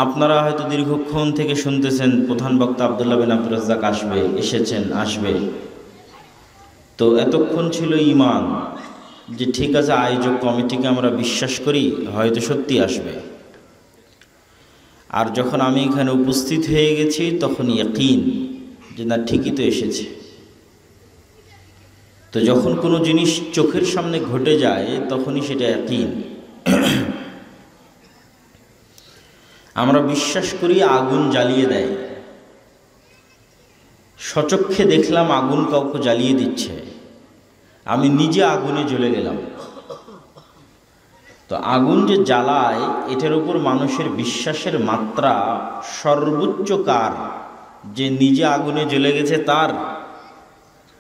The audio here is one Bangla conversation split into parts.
আপনারা হয়তো দীর্ঘক্ষণ থেকে শুনতেছেন প্রধান বক্তা আব্দুল্লাহ বিন আব্দুর রাজ্জাক আসবে। তো এতক্ষণ ছিল ঈমান, যে ঠিক আছে আয়োজক কমিটিকে আমরা বিশ্বাস করি, হয়তো সত্যি আসবে। আর যখন আমি এখানে উপস্থিত হয়ে গেছি তখন ইয়াকিন, যে না ঠিকই তো এসেছে। তো যখন কোনো জিনিস চোখের সামনে ঘটে যায় তখনই সেটা ইয়াকিন। আমরা বিশ্বাস করি আগুন জ্বালিয়ে দেয়, সচক্ষে দেখলাম আগুন কাউকে জ্বালিয়ে দিচ্ছে, আমি নিজে আগুনে জ্বলে গেলাম। তো আগুন যে জ্বালায়, এটার উপর মানুষের বিশ্বাসের মাত্রা সর্বোচ্চ কার? যে নিজে আগুনে জ্বলে গেছে তার,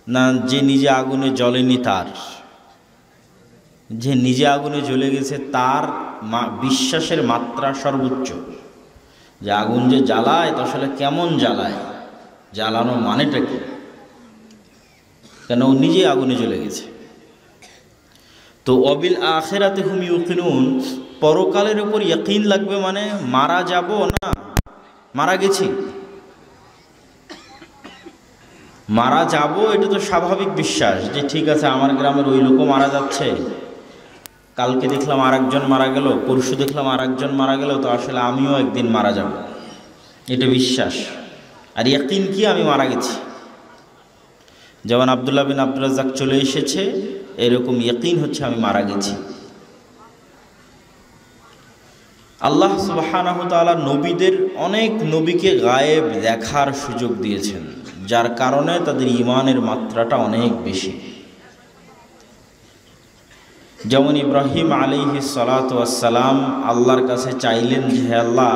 না যে নিজে আগুনে জ্বলেনি তার? যে নিজে আগুনে জ্বলে গেছে তার বিশ্বাসের মাত্রা সর্বোচ্চ। যে আগুন যে জ্বালায়, তা আসলে কেমন জ্বালায়, জ্বালানো মানেটা কি? কেন ও নিজে আগুনে জ্বলে গেছে। তো অবিল আখিরাতে হুম ইউকিনুন, পরকালের উপর ইয়াকিন লাগবে। মানে মারা যাব না মারা গেছি, মারা যাব এটা তো স্বাভাবিক বিশ্বাস, যে ঠিক আছে আমার গ্রামের ওই লোকও মারা যাচ্ছে, কালকে দেখলাম আরেকজন মারা গেল, পরশু দেখলাম আরেকজন মারা গেল, তো আসলে আমিও একদিন মারা যাব, এটা বিশ্বাস। আর ইয়াকিন কি? আমি মারা গেছি। যেমন আব্দুল্লাহ বিন আব্দুর রাজ্জাক চলে এসেছে, এরকম ইয়াকিন হচ্ছে আমি মারা গেছি। আল্লাহ সুবহানাহু ওয়া তাআলা নবীদের, অনেক নবীকে গায়েব দেখার সুযোগ দিয়েছেন, যার কারণে তাদের ঈমানের মাত্রাটা অনেক বেশি। যেমন ইব্রাহিম আলাইহিস সালাতু ওয়াস সালাম আল্লাহর কাছে চাইলেন যে হে আল্লাহ,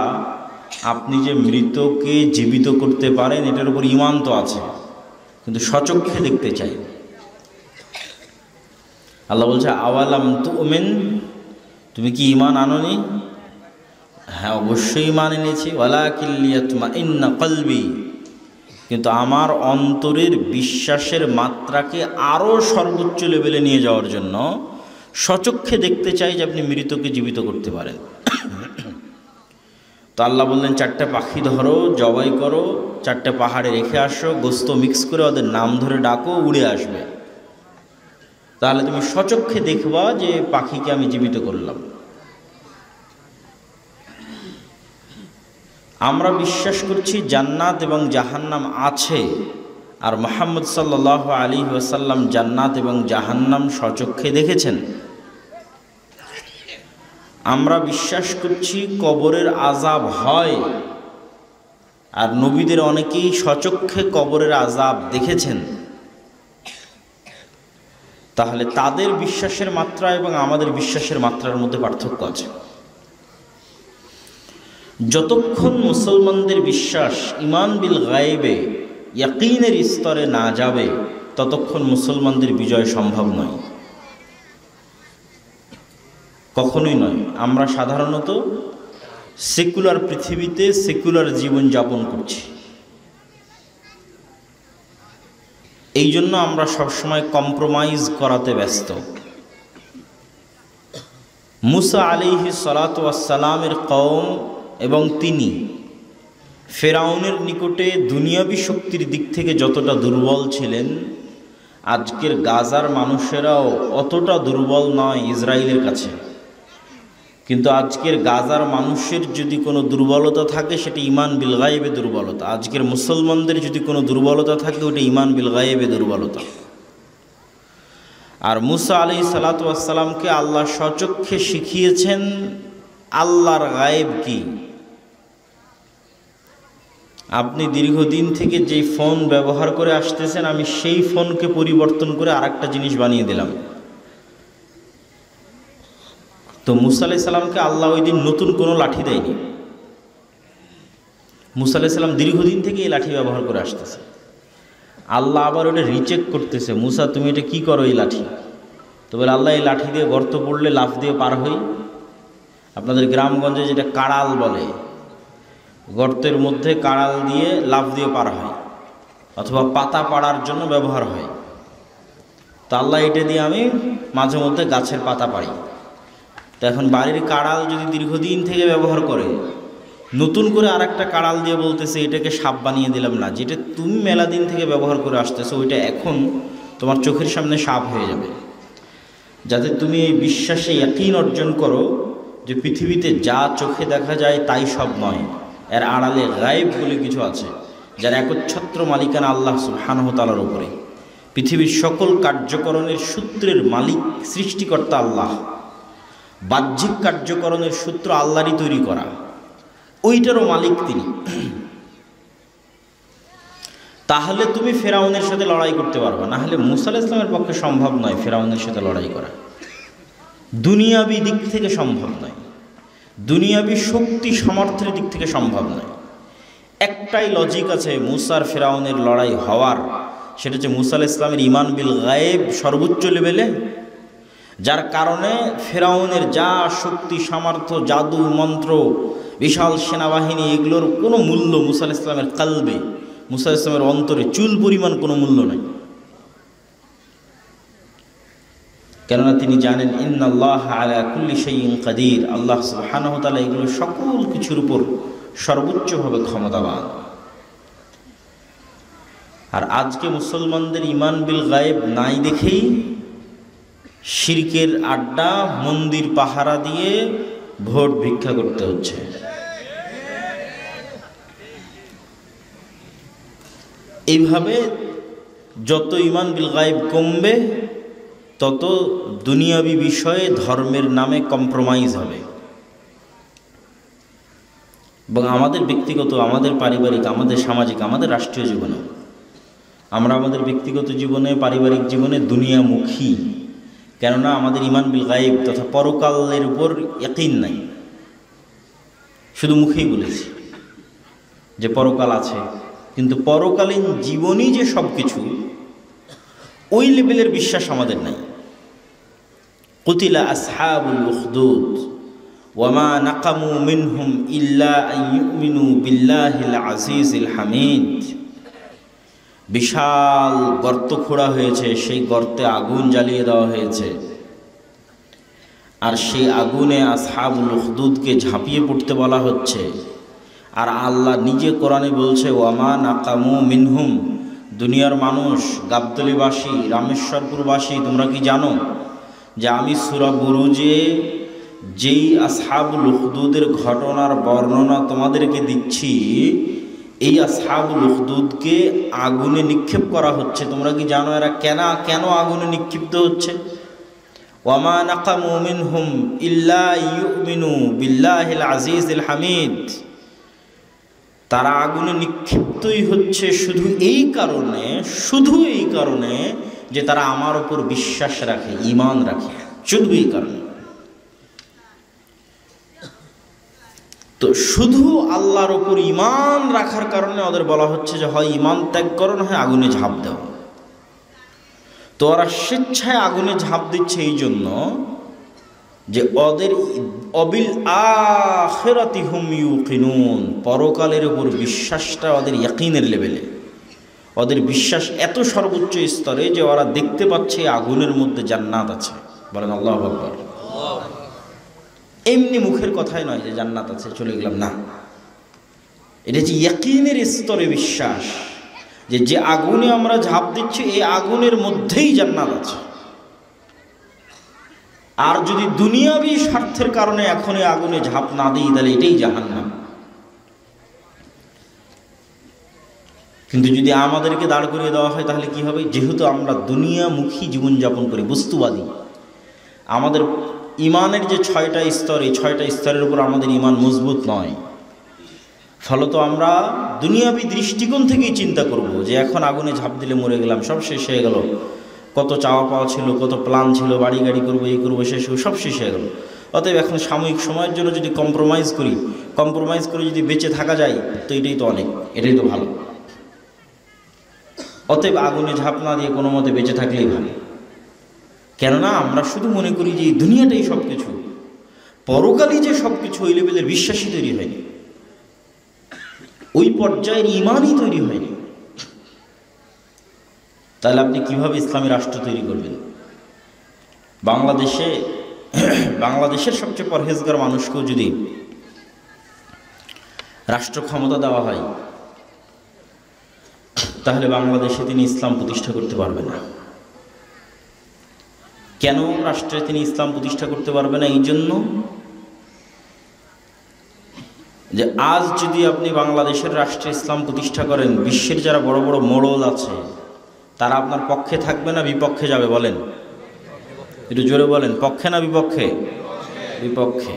আপনি যে মৃতকে জীবিত করতে পারেন এটার উপর ঈমান তো আছে, কিন্তু সচক্ষে দেখতে চাই। আল্লাহ বলছে আওয়ালাম তুমিন, তুমি কি ঈমান আনোনি? হ্যাঁ অবশ্যই ঈমান এনেছি। ওয়ালাকিন লিয়াতমাইন্না কলবি, কিন্তু আমার অন্তরের বিশ্বাসের মাত্রাকে আরও সর্বোচ্চ লেভেলে নিয়ে যাওয়ার জন্য সচক্ষে দেখতে চাই যে আপনি মৃতকে জীবিত করতে পারেন। তো আল্লাহ বললেন 4টে পাখি ধরো, জবাই করো, 4টে পাহাড়ে রেখে আসো, গোস্ত মিক্স করে ওদের নাম ধরে ডাকো, উড়ে আসবে, তাহলে তুমি সচক্ষে দেখবা যে পাখিকে আমি জীবিত করলাম। আমরা বিশ্বাস করছি জান্নাত এবং জাহান্নাম আছে, আর মুহাম্মদ সাল্লাল্লাহু আলাইহি ওয়াসাল্লাম জান্নাত এবং জাহান্নাম সচক্ষে দেখেছেন। আমরা বিশ্বাস করছি কবরের আযাব হয়, আর নবীদের অনেকেই সচক্ষে কবরের আযাব দেখেছেন। তাহলে তাদের বিশ্বাসের মাত্রা এবং আমাদের বিশ্বাসের মাত্রার মধ্যে পার্থক্য আছে। যতক্ষণ মুসলমানদের বিশ্বাস ঈমান বিল গায়বে, ইয়াকিনের স্তরে না যাবে, ততক্ষণ মুসলমানদের বিজয় সম্ভব নয়, কখনোই নয়। আমরা সাধারণত সেকুলার পৃথিবীতে সেকুলার জীবন যাপন করছি, এই জন্য আমরা সবসময় কম্প্রোমাইজ করাতে ব্যস্ত। মুসা আলাইহিস সালাতু ওয়াস সালামের কওম এবং তিনি ফেরাউনের নিকটে দুনিয়াবী শক্তির দিক থেকে যতটা দুর্বল ছিলেন, আজকের গাজার মানুষেরাও অতটা দুর্বল নয় ইসরায়েলের কাছে। কিন্তু আজকের গাজার মানুষের যদি কোনো দুর্বলতা থাকে সেটা ঈমান বিল গায়বে দুর্বলতা। আজকের মুসলমানদের যদি কোনো দুর্বলতা থাকে ওটা ঈমান বিল গায়বে দুর্বলতা। আর মুসা আলাইহিস সালাতু ওয়াস সালামকে আল্লাহ সচক্ষে শিখিয়েছেন আল্লাহর গায়েব কি। আপনি দীর্ঘদিন থেকে যেই ফোন ব্যবহার করে আসতেছেন, আমি সেই ফোনকে পরিবর্তন করে আরেকটা জিনিস বানিয়ে দিলাম। তো মুসা আলাইহিস সালামকে আল্লাহ ওই দিন নতুন কোনো লাঠি দেয়নি। মুসা আলাইহিস সালাম দীর্ঘদিন থেকে এই লাঠি ব্যবহার করে আসতেছে। আল্লাহ আবার ওটা রিচেক করতেছে, মুসা তুমি এটা কি করো এই লাঠি? তো বলে আল্লাহ এই লাঠি দিয়ে গর্ত পড়লে লাফ দিয়ে পার হই। আপনাদের গ্রামগঞ্জে যেটা কাড়াল বলে, গর্তের মধ্যে কাড়াল দিয়ে লাফ দিয়ে পার হয়, অথবা পাতা পাড়ার জন্য ব্যবহার হয়। তো আল্লাহ এটা দিয়ে আমি মাঝে মধ্যে গাছের পাতা পাড়ি। তো এখন বাড়ির কাড়াল যদি দীর্ঘদিন থেকে ব্যবহার করে, নতুন করে আর একটা কাড়াল দিয়ে বলতেছে এটাকে সাপ বানিয়ে দিলাম না, যেটা তুমি মেলা দিন থেকে ব্যবহার করে আসতেছো ওইটা এখন তোমার চোখের সামনে সাপ হয়ে যাবে, যাতে তুমি এই বিশ্বাসে ইয়াকিন অর্জন করো যে পৃথিবীতে যা চোখে দেখা যায় তাই সব নয়, এর আড়ালে গায়েব বলে কিছু আছে, যার একচ্ছত্র মালিকানা আল্লাহ সুবহানাহু ওয়া তাআলার উপরে। পৃথিবীর সকল কার্যকরণের সূত্রের মালিক সৃষ্টিকর্তা আল্লাহ, বাহ্যিক কার্যকরণের সূত্র আল্লাহরই তৈরি করা, ওইটারও মালিক তিনি। তাহলে তুমি ফেরাউনের সাথে লড়াই করতে পারবে, না হলে মুসা আলাইহিস সালামের পক্ষে সম্ভব নয় ফেরাউনের সাথে লড়াই করা, দুনিয়াবি দিক থেকে সম্ভব নয়, দুনিয়াবি শক্তি সামর্থ্যের দিক থেকে সম্ভব নয়। একটাই লজিক আছে মুসার ফেরাউনের লড়াই হওয়ার, সেটা হচ্ছে মুসা আলাইহিস সালামের ঈমান বিল গায়েব সর্বোচ্চ লেভেলে, যার কারণে ফেরাউনের যা শক্তি সামর্থ্য, জাদু মন্ত্র, বিশাল সেনাবাহিনী, এগুলোর কোনো মূল্য মুসা আলাইহিস সালামের কালবে, মুসা আলাইহিস সালামের অন্তরে চুল পরিমাণ কোনো মূল্য নাই। কেননা তিনি জানেন ইন্নাল্লাহা আলা কুল্লি শাইইন কাদির, আল্লাহ সুবহানাহু ওয়া তাআলা এগুলো সকল কিছুর উপর সর্বোচ্চভাবে ক্ষমতাবান। আর আজকে মুসলমানদের ঈমান বিল গায়েব নাই দেখেই শিরকের আড্ডা, মন্দির পাহারা দিয়ে ভোট ভিক্ষা করতে হচ্ছে। এইভাবে যত ঈমান বিল গায়েব কমবে তত দুনিয়াবি বিষয়ে ধর্মের নামে কম্প্রোমাইজ হবে। এবং আমাদের ব্যক্তিগত, আমাদের পারিবারিক, আমাদের সামাজিক, আমাদের রাষ্ট্রীয় জীবনে আমরা আমাদের ব্যক্তিগত জীবনে, পারিবারিক জীবনে দুনিয়ামুখী, কেননা আমাদের ঈমান বিল গায়েব তথা পরকালের উপর ইয়াকিন নাই। শুধু মুখেই বলেছি যে পরকাল আছে, কিন্তু পরকালীন জীবনই যে সব কিছু, ওই লেভেলের বিশ্বাস আমাদের নাই। কুতিলা আসহাবুল উখদুদ ওয়ামা নাকামু মিনহুম ইল্লা আন ইউমিনু বিল্লাহিল আজিজিল হামিদ। বিশাল গর্ত খোঁড়া হয়েছে, সেই গর্তে আগুন জ্বালিয়ে দেওয়া হয়েছে, আর সেই আগুনে আসহাবুল উখদুদকে ঝাঁপিয়ে পড়তে বলা হচ্ছে। আর আল্লাহ নিজে কোরআনে বলছে ওয়ামা নাকামু মিনহুম, দুনিয়ার মানুষ, গাবতলীবাসী, রামেশ্বরপুরবাসী, তোমরা কি জানো যে আমি সূরা বুরুজে যেই আসহাবুল উখদুদের ঘটনার বর্ণনা তোমাদেরকে দিচ্ছি, এই আসহাবুল উখদুদকে আগুনে নিক্ষেপ করা হচ্ছে। তোমরা কি জানো এরা কেন আগুনে নিক্ষিপ্ত হচ্ছে? ওয়ামা নাকামু মিনহুম ইল্লা ইউমিনু বিল্লাহিল আজিজিল হামিদ। তারা আগুনে নিক্ষিপ্তই হচ্ছে শুধু এই কারণে যে তারা আমার উপর বিশ্বাস রাখে, ঈমান রাখে, শুধু এই কারণে। তো শুধু আল্লাহর উপর ঈমান রাখার কারণে ওদের বলা হচ্ছে যে হয় ঈমান ত্যাগ করো, না হয় আগুনে ঝাঁপ দাও। তো ওরা স্বেচ্ছায় আগুনে ঝাঁপ দিচ্ছে এই জন্য যে ওদের অবিল আখিরাতি হুম ইউকিনুন, পরকালের উপর বিশ্বাসটা ওদের ইয়াকিনের লেভেলে, ওদের বিশ্বাস এত সর্বোচ্চ স্তরে যে ওরা দেখতে পাচ্ছে আগুনের মধ্যে জান্নাত আছে। বলেন আল্লাহু আকবার। এমনি মুখের কথাই নয় যে জান্নাত আছে চলে গেলাম, না, এটা যে ইয়াকিনের স্তরে বিশ্বাস যে আগুনে আমরা ঝাঁপ দিচ্ছি এই আগুনের মধ্যেই জান্নাত আছে। আর যদি দুনিয়াবি স্বার্থের কারণে এখন এই আগুনে ঝাঁপ না দিই তাহলে এটাই জাহান্নাম। কিন্তু যদি আমাদেরকে দাঁড় করিয়ে দেওয়া হয় তাহলে কি হবে? যেহেতু আমরা দুনিয়ামুখী জীবনযাপন করি, বস্তুবাদী, আমাদের ঈমানের যে 6টা স্তর, এই 6টা স্তরের উপর আমাদের ঈমান মজবুত নয়। ফলত আমরা দুনিয়াবি দৃষ্টিকোণ থেকেই চিন্তা করব যে এখন আগুনে ঝাঁপ দিলে মরে গেলাম, সব শেষ হয়ে গেল, কত চাওয়া পাওয়া ছিল, কত প্ল্যান ছিল, বাড়ি গাড়ি করবো, এই করবো, শেষ সব শেষ হয়ে গেল। অতএব এখন সাময়িক সময়ের জন্য যদি কম্প্রোমাইজ করে যদি বেঁচে থাকা যায় তো এটাই তো অনেক, এটাই তো ভালো। অতএব আগুনে ঝাঁপ না দিয়ে কোনো মতে বেঁচে থাকলেই ভালো। কেননা আমরা শুধু মনে করি যে এই দুনিয়াটাই সব কিছু, পরকালই যে সব কিছু, ওই লেভেলের বিশ্বাসই তৈরি হয়নি, ওই পর্যায়ের ঈমানই তৈরি হয়নি। তাহলে আপনি কিভাবে ইসলামী রাষ্ট্র তৈরি করবেন? বাংলাদেশের সবচেয়ে পরহেজগার মানুষকেও যদি রাষ্ট্র ক্ষমতা দেওয়া হয়, তাহলে বাংলাদেশে তিনি ইসলাম প্রতিষ্ঠা করতে পারবে না। কেন রাষ্ট্রে তিনি ইসলাম প্রতিষ্ঠা করতে পারবে না? এই জন্য যে আজ যদি আপনি বাংলাদেশের রাষ্ট্রে ইসলাম প্রতিষ্ঠা করেন, বিশ্বের যারা বড় বড় মোড়ল আছে তারা আপনার পক্ষে থাকবে না বিপক্ষে যাবে? বলেন, একটু জোরে বলেন, পক্ষে না বিপক্ষে? বিপক্ষে।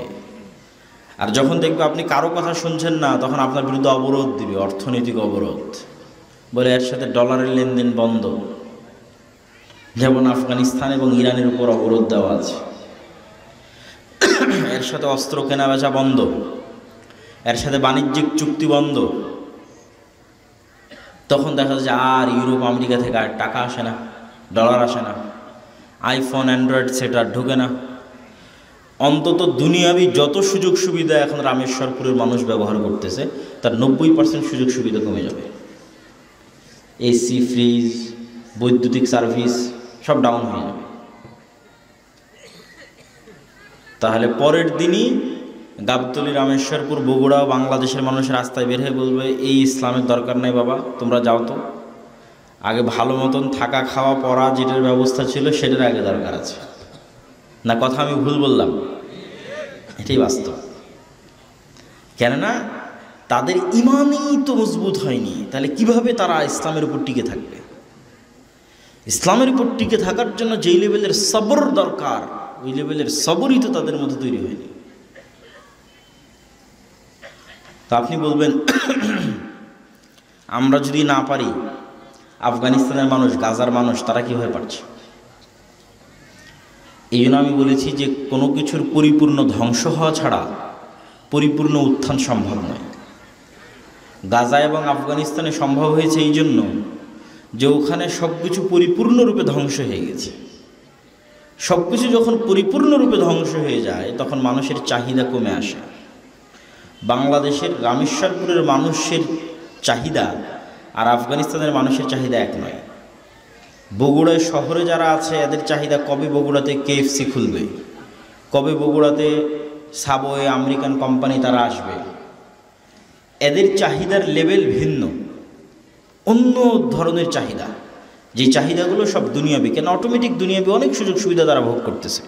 আর যখন দেখবে আপনি কারো কথা শুনছেন না, তখন আপনার বিরুদ্ধে অবরোধ দিবে, অর্থনৈতিক অবরোধ, বলে এর সাথে ডলারের লেনদেন বন্ধ। যেমন আফগানিস্তান এবং ইরানের উপর অবরোধ দেওয়া আছে, এর সাথে অস্ত্র কেনা বেচা বন্ধ, এর সাথে বাণিজ্যিক চুক্তি বন্ধ। তখন দেখা যাচ্ছে আর ইউরোপ আমেরিকা থেকে আর টাকা আসে না, ডলার আসে না, আইফোন অ্যান্ড্রয়েড সেট আর ঢুকে না। অন্তত দুনিয়াবি যত সুযোগ সুবিধা এখন রামেশ্বরপুরের মানুষ ব্যবহার করতেছে, তার 90% সুযোগ সুবিধা কমে যাবে। এসি, ফ্রিজ, বৈদ্যুতিক সার্ভিস সব ডাউন হয়ে যাবে। তাহলে পরের দিনই গাবতলী, রামেশ্বরপুর, বগুড়া, বাংলাদেশের মানুষের রাস্তায় বের হয়ে বলবে এই ইসলামের দরকার নাই বাবা, তোমরা যাও তো, আগে ভালো মতন থাকা খাওয়া পড়া যেটার ব্যবস্থা ছিল সেটার আগে দরকার আছে। না কথা আমি ভুল বললাম? এটাই বাস্তব। কেননা তাদের ইমানই তো মজবুত হয়নি, তাহলে কিভাবে তারা ইসলামের উপর টিকে থাকবে? ইসলামের উপর টিকে থাকার জন্য যেই লেভেলের সবর দরকার, ওই লেভেলের সবরই তো তাদের মধ্যে তৈরি হয়নি। তো আপনি বলবেন আমরা যদি না পারি, আফগানিস্তানের মানুষ, গাজার মানুষ তারা কীভাবে পারছে? এই জন্য আমি বলেছি যে কোনো কিছুর পরিপূর্ণ ধ্বংস হওয়া ছাড়া পরিপূর্ণ উত্থান সম্ভব নয়। গাজা এবং আফগানিস্তানে সম্ভব হয়েছে এই জন্য যে ওখানে সব কিছু পরিপূর্ণরূপে ধ্বংস হয়ে গেছে। সব কিছু যখন পরিপূর্ণরূপে ধ্বংস হয়ে যায় তখন মানুষের চাহিদা কমে আসে। বাংলাদেশের রামেশ্বরপুরের মানুষের চাহিদা আর আফগানিস্তানের মানুষের চাহিদা এক নয়। বগুড়ায় শহরে যারা আছে এদের চাহিদা কবে বগুড়াতে KFC খুলবে, কবে বগুড়াতে সাবওয়ে আমেরিকান কোম্পানি তারা আসবে। এদের চাহিদার লেভেল ভিন্ন, অন্য ধরনের চাহিদা। যে চাহিদাগুলো সব দুনিয়াবি, কেন অটোমেটিক দুনিয়াবি অনেক সুযোগ সুবিধা তারা ভোগ করতেছে।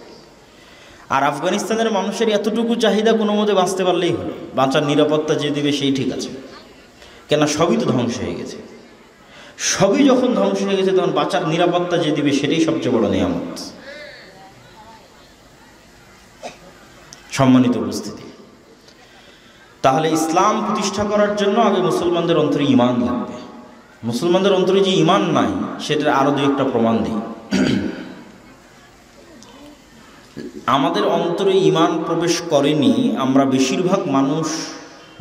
আর আফগানিস্তানের মানুষের এতটুকু চাহিদা কোনো মতে বাঁচতে পারলেই হলো, বাঁচার নিরাপত্তা যে দেবে সেই ঠিক আছে, কেন সবই তো ধ্বংস হয়ে গেছে। সবই যখন ধ্বংস হয়ে গেছে তখন বাঁচার নিরাপত্তা যে দিবে সেটাই সবচেয়ে বড় নিয়ামত। সম্মানিত উপস্থিতি, তাহলে ইসলাম প্রতিষ্ঠা করার জন্য আগে মুসলমানদের অন্তরে ঈমান লাগবে। মুসলমানদের অন্তরে যে ঈমান নাই সেটার আরও দুই একটা প্রমাণ দিই। আমাদের অন্তরে ঈমান প্রবেশ করেনি, আমরা বেশিরভাগ মানুষ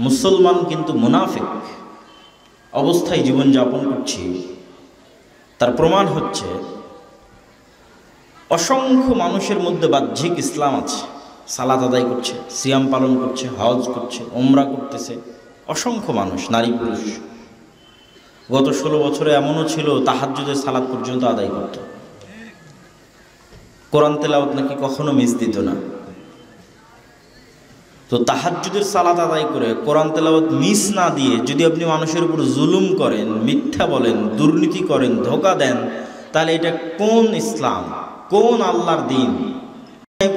মুসলমান কিন্তু মুনাফিক অবস্থায় জীবনযাপন করছি। তার প্রমাণ হচ্ছে অসংখ্য মানুষের মধ্যে বাহ্যিক ইসলাম আছে, সালাত আদায় করছে, সিয়াম পালন করছে, হজ করছে, ওমরা করতেছে, অসংখ্য মানুষ, নারী পুরুষ। গত 16 বছরে এমনও ছিল তাহাজ্জুদের সালাত পর্যন্ত আদায় করত। কোরআন তেলাওয়াত নাকি কখনো মিস দিত না। তো তাহাজ্জুদের সালাত আদায় করে কোরআন তেলাওয়াত মিস না দিয়ে যদি আপনি মানুষের উপর জুলুম করেন, মিথ্যা বলেন, দুর্নীতি করেন, ধোঁকা দেন, তাহলে এটা কোন ইসলাম, কোন আল্লাহর দিন?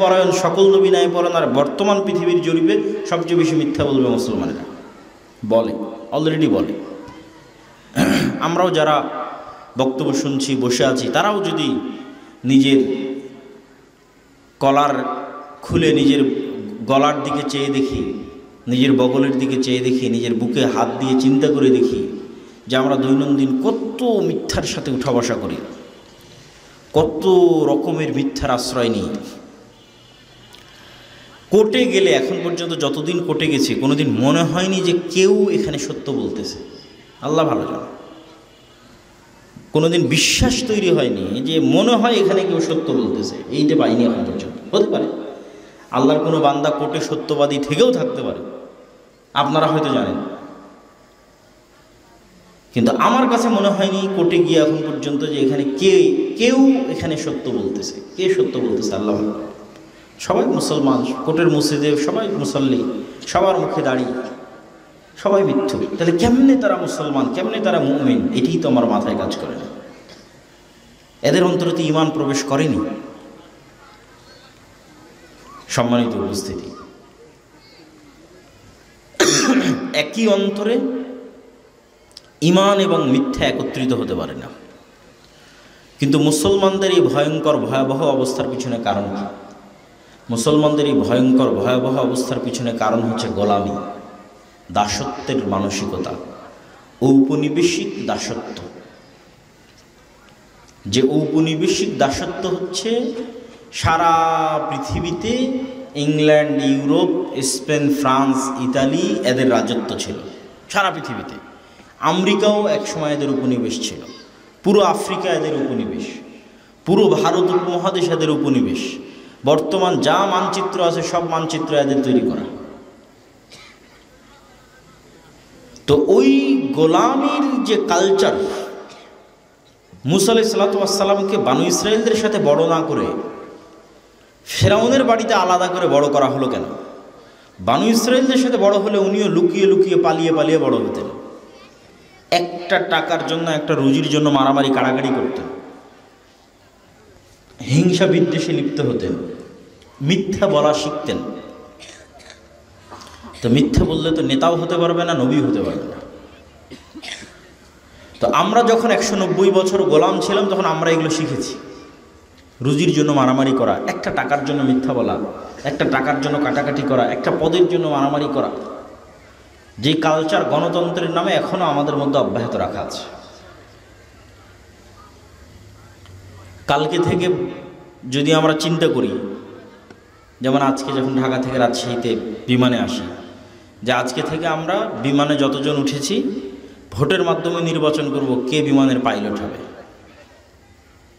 পরায়ণ সকল নবী নাই পরায়ণ, আর বর্তমান পৃথিবীর জরিপে সবচেয়ে বেশি মিথ্যা বলবে মুসলমানেরা, বলে, অলরেডি বলে। আমরাও যারা বক্তব্য শুনছি, বসে আছি, তারাও যদি নিজের কলার খুলে নিজের গলার দিকে চেয়ে দেখি, নিজের বগলের দিকে চেয়ে দেখি, নিজের বুকে হাত দিয়ে চিন্তা করে দেখি যে আমরা দৈনন্দিন কত মিথ্যার সাথে উঠা বসা করি, কত রকমের মিথ্যার আশ্রয় নিই। কোর্টে গেলে এখন পর্যন্ত যতদিন কোর্টে গেছি কোনোদিন মনে হয়নি যে কেউ এখানে সত্য বলতেছে, আল্লাহ ভালো জানে। কোনোদিন বিশ্বাস তৈরি হয়নি যে মনে হয় এখানে কেউ সত্য বলতেছে, এইটা পাইনি এখন পর্যন্ত। হতে পারে আল্লাহর কোনো বান্দা কোর্টে সত্যবাদী থেকেও থাকতে পারে, আপনারা হয়তো জানেন, কিন্তু আমার কাছে মনে হয়নি কোর্টে গিয়ে এখন পর্যন্ত যে এখানে কেউ এখানে সত্য বলতেছে। কে সত্য বলতেছে? আল্লাহ। সবাই মুসলমান, কোর্টের মসজিদে সবাই মুসল্লি, সবার মুখে দাড়ি, সবাই মিথ্যুক। তাহলে কেমনে তারা মুসলমান, কেমনে তারা মুমিন? এটাই তো আমার মাথায় কাজ করে না। এদের অন্তরে তো ঈমান প্রবেশ করেনি। সম্মানিত উপস্থিতি, একই অন্তরে ঈমান এবং মিথ্যা একত্রিত হতে পারে না। কিন্তু মুসলমানদের এই ভয়ঙ্কর ভয়াবহ অবস্থার পিছনে কারণ কি? মুসলমানদের এই ভয়ঙ্কর ভয়াবহ অবস্থার পিছনে কারণ হচ্ছে গোলামি, দাসত্বের মানসিকতা, ঔপনিবেশিক দাসত্ব। যে ঔপনিবেশিক দাসত্ব হচ্ছে সারা পৃথিবীতে England, Europe, Spain, France, Italy এদের রাজত্ব ছিল সারা পৃথিবীতে। আমেরিকাও একসময় এদের উপনিবেশ ছিল, পুরো আফ্রিকা এদের উপনিবেশ, পুরো ভারত উপমহাদেশ এদের উপনিবেশ। বর্তমান যা মানচিত্র আছে সব মানচিত্র এদের তৈরি করা। তো ওই গোলামির যে কালচার, মুসা আলাইহিস সালামকে বানু ইসরায়েলদের সাথে বড় না করে ফেরাউনের বাড়িতে আলাদা করে বড় করা হলো কেন? বানু ইসরায়েলদের সাথে বড় হলে উনিও লুকিয়ে লুকিয়ে পালিয়ে পালিয়ে বড় হতেন। একটা টাকার জন্য, একটা রুজির জন্য মারামারি কাড়াকাড়ি করতেন, হিংসা বিদ্বেষে লিপ্ত হতেন, মিথ্যা বলা শিখতেন। তো মিথ্যা বললে তো নেতাও হতে পারবে না, নবী হতে পারবে না। তো আমরা যখন 190 বছর গোলাম ছিলাম তখন আমরা এগুলো শিখেছি। রুজির জন্য মারামারি করা, একটা টাকার জন্য মিথ্যা বলা, একটা টাকার জন্য কাটাকাটি করা, একটা পদের জন্য মারামারি করা, যে কালচার গণতন্ত্রের নামে এখনো আমাদের মধ্যে অব্যাহত রাখা আছে। কালকে থেকে যদি আমরা চিন্তা করি, যেমন আজকে যখন ঢাকা থেকে রাজশাহীতে বিমানে আসি, যে আজকে থেকে আমরা বিমানে যতজন উঠেছি ভোটের মাধ্যমে নির্বাচন করব কে বিমানের পাইলট হবে।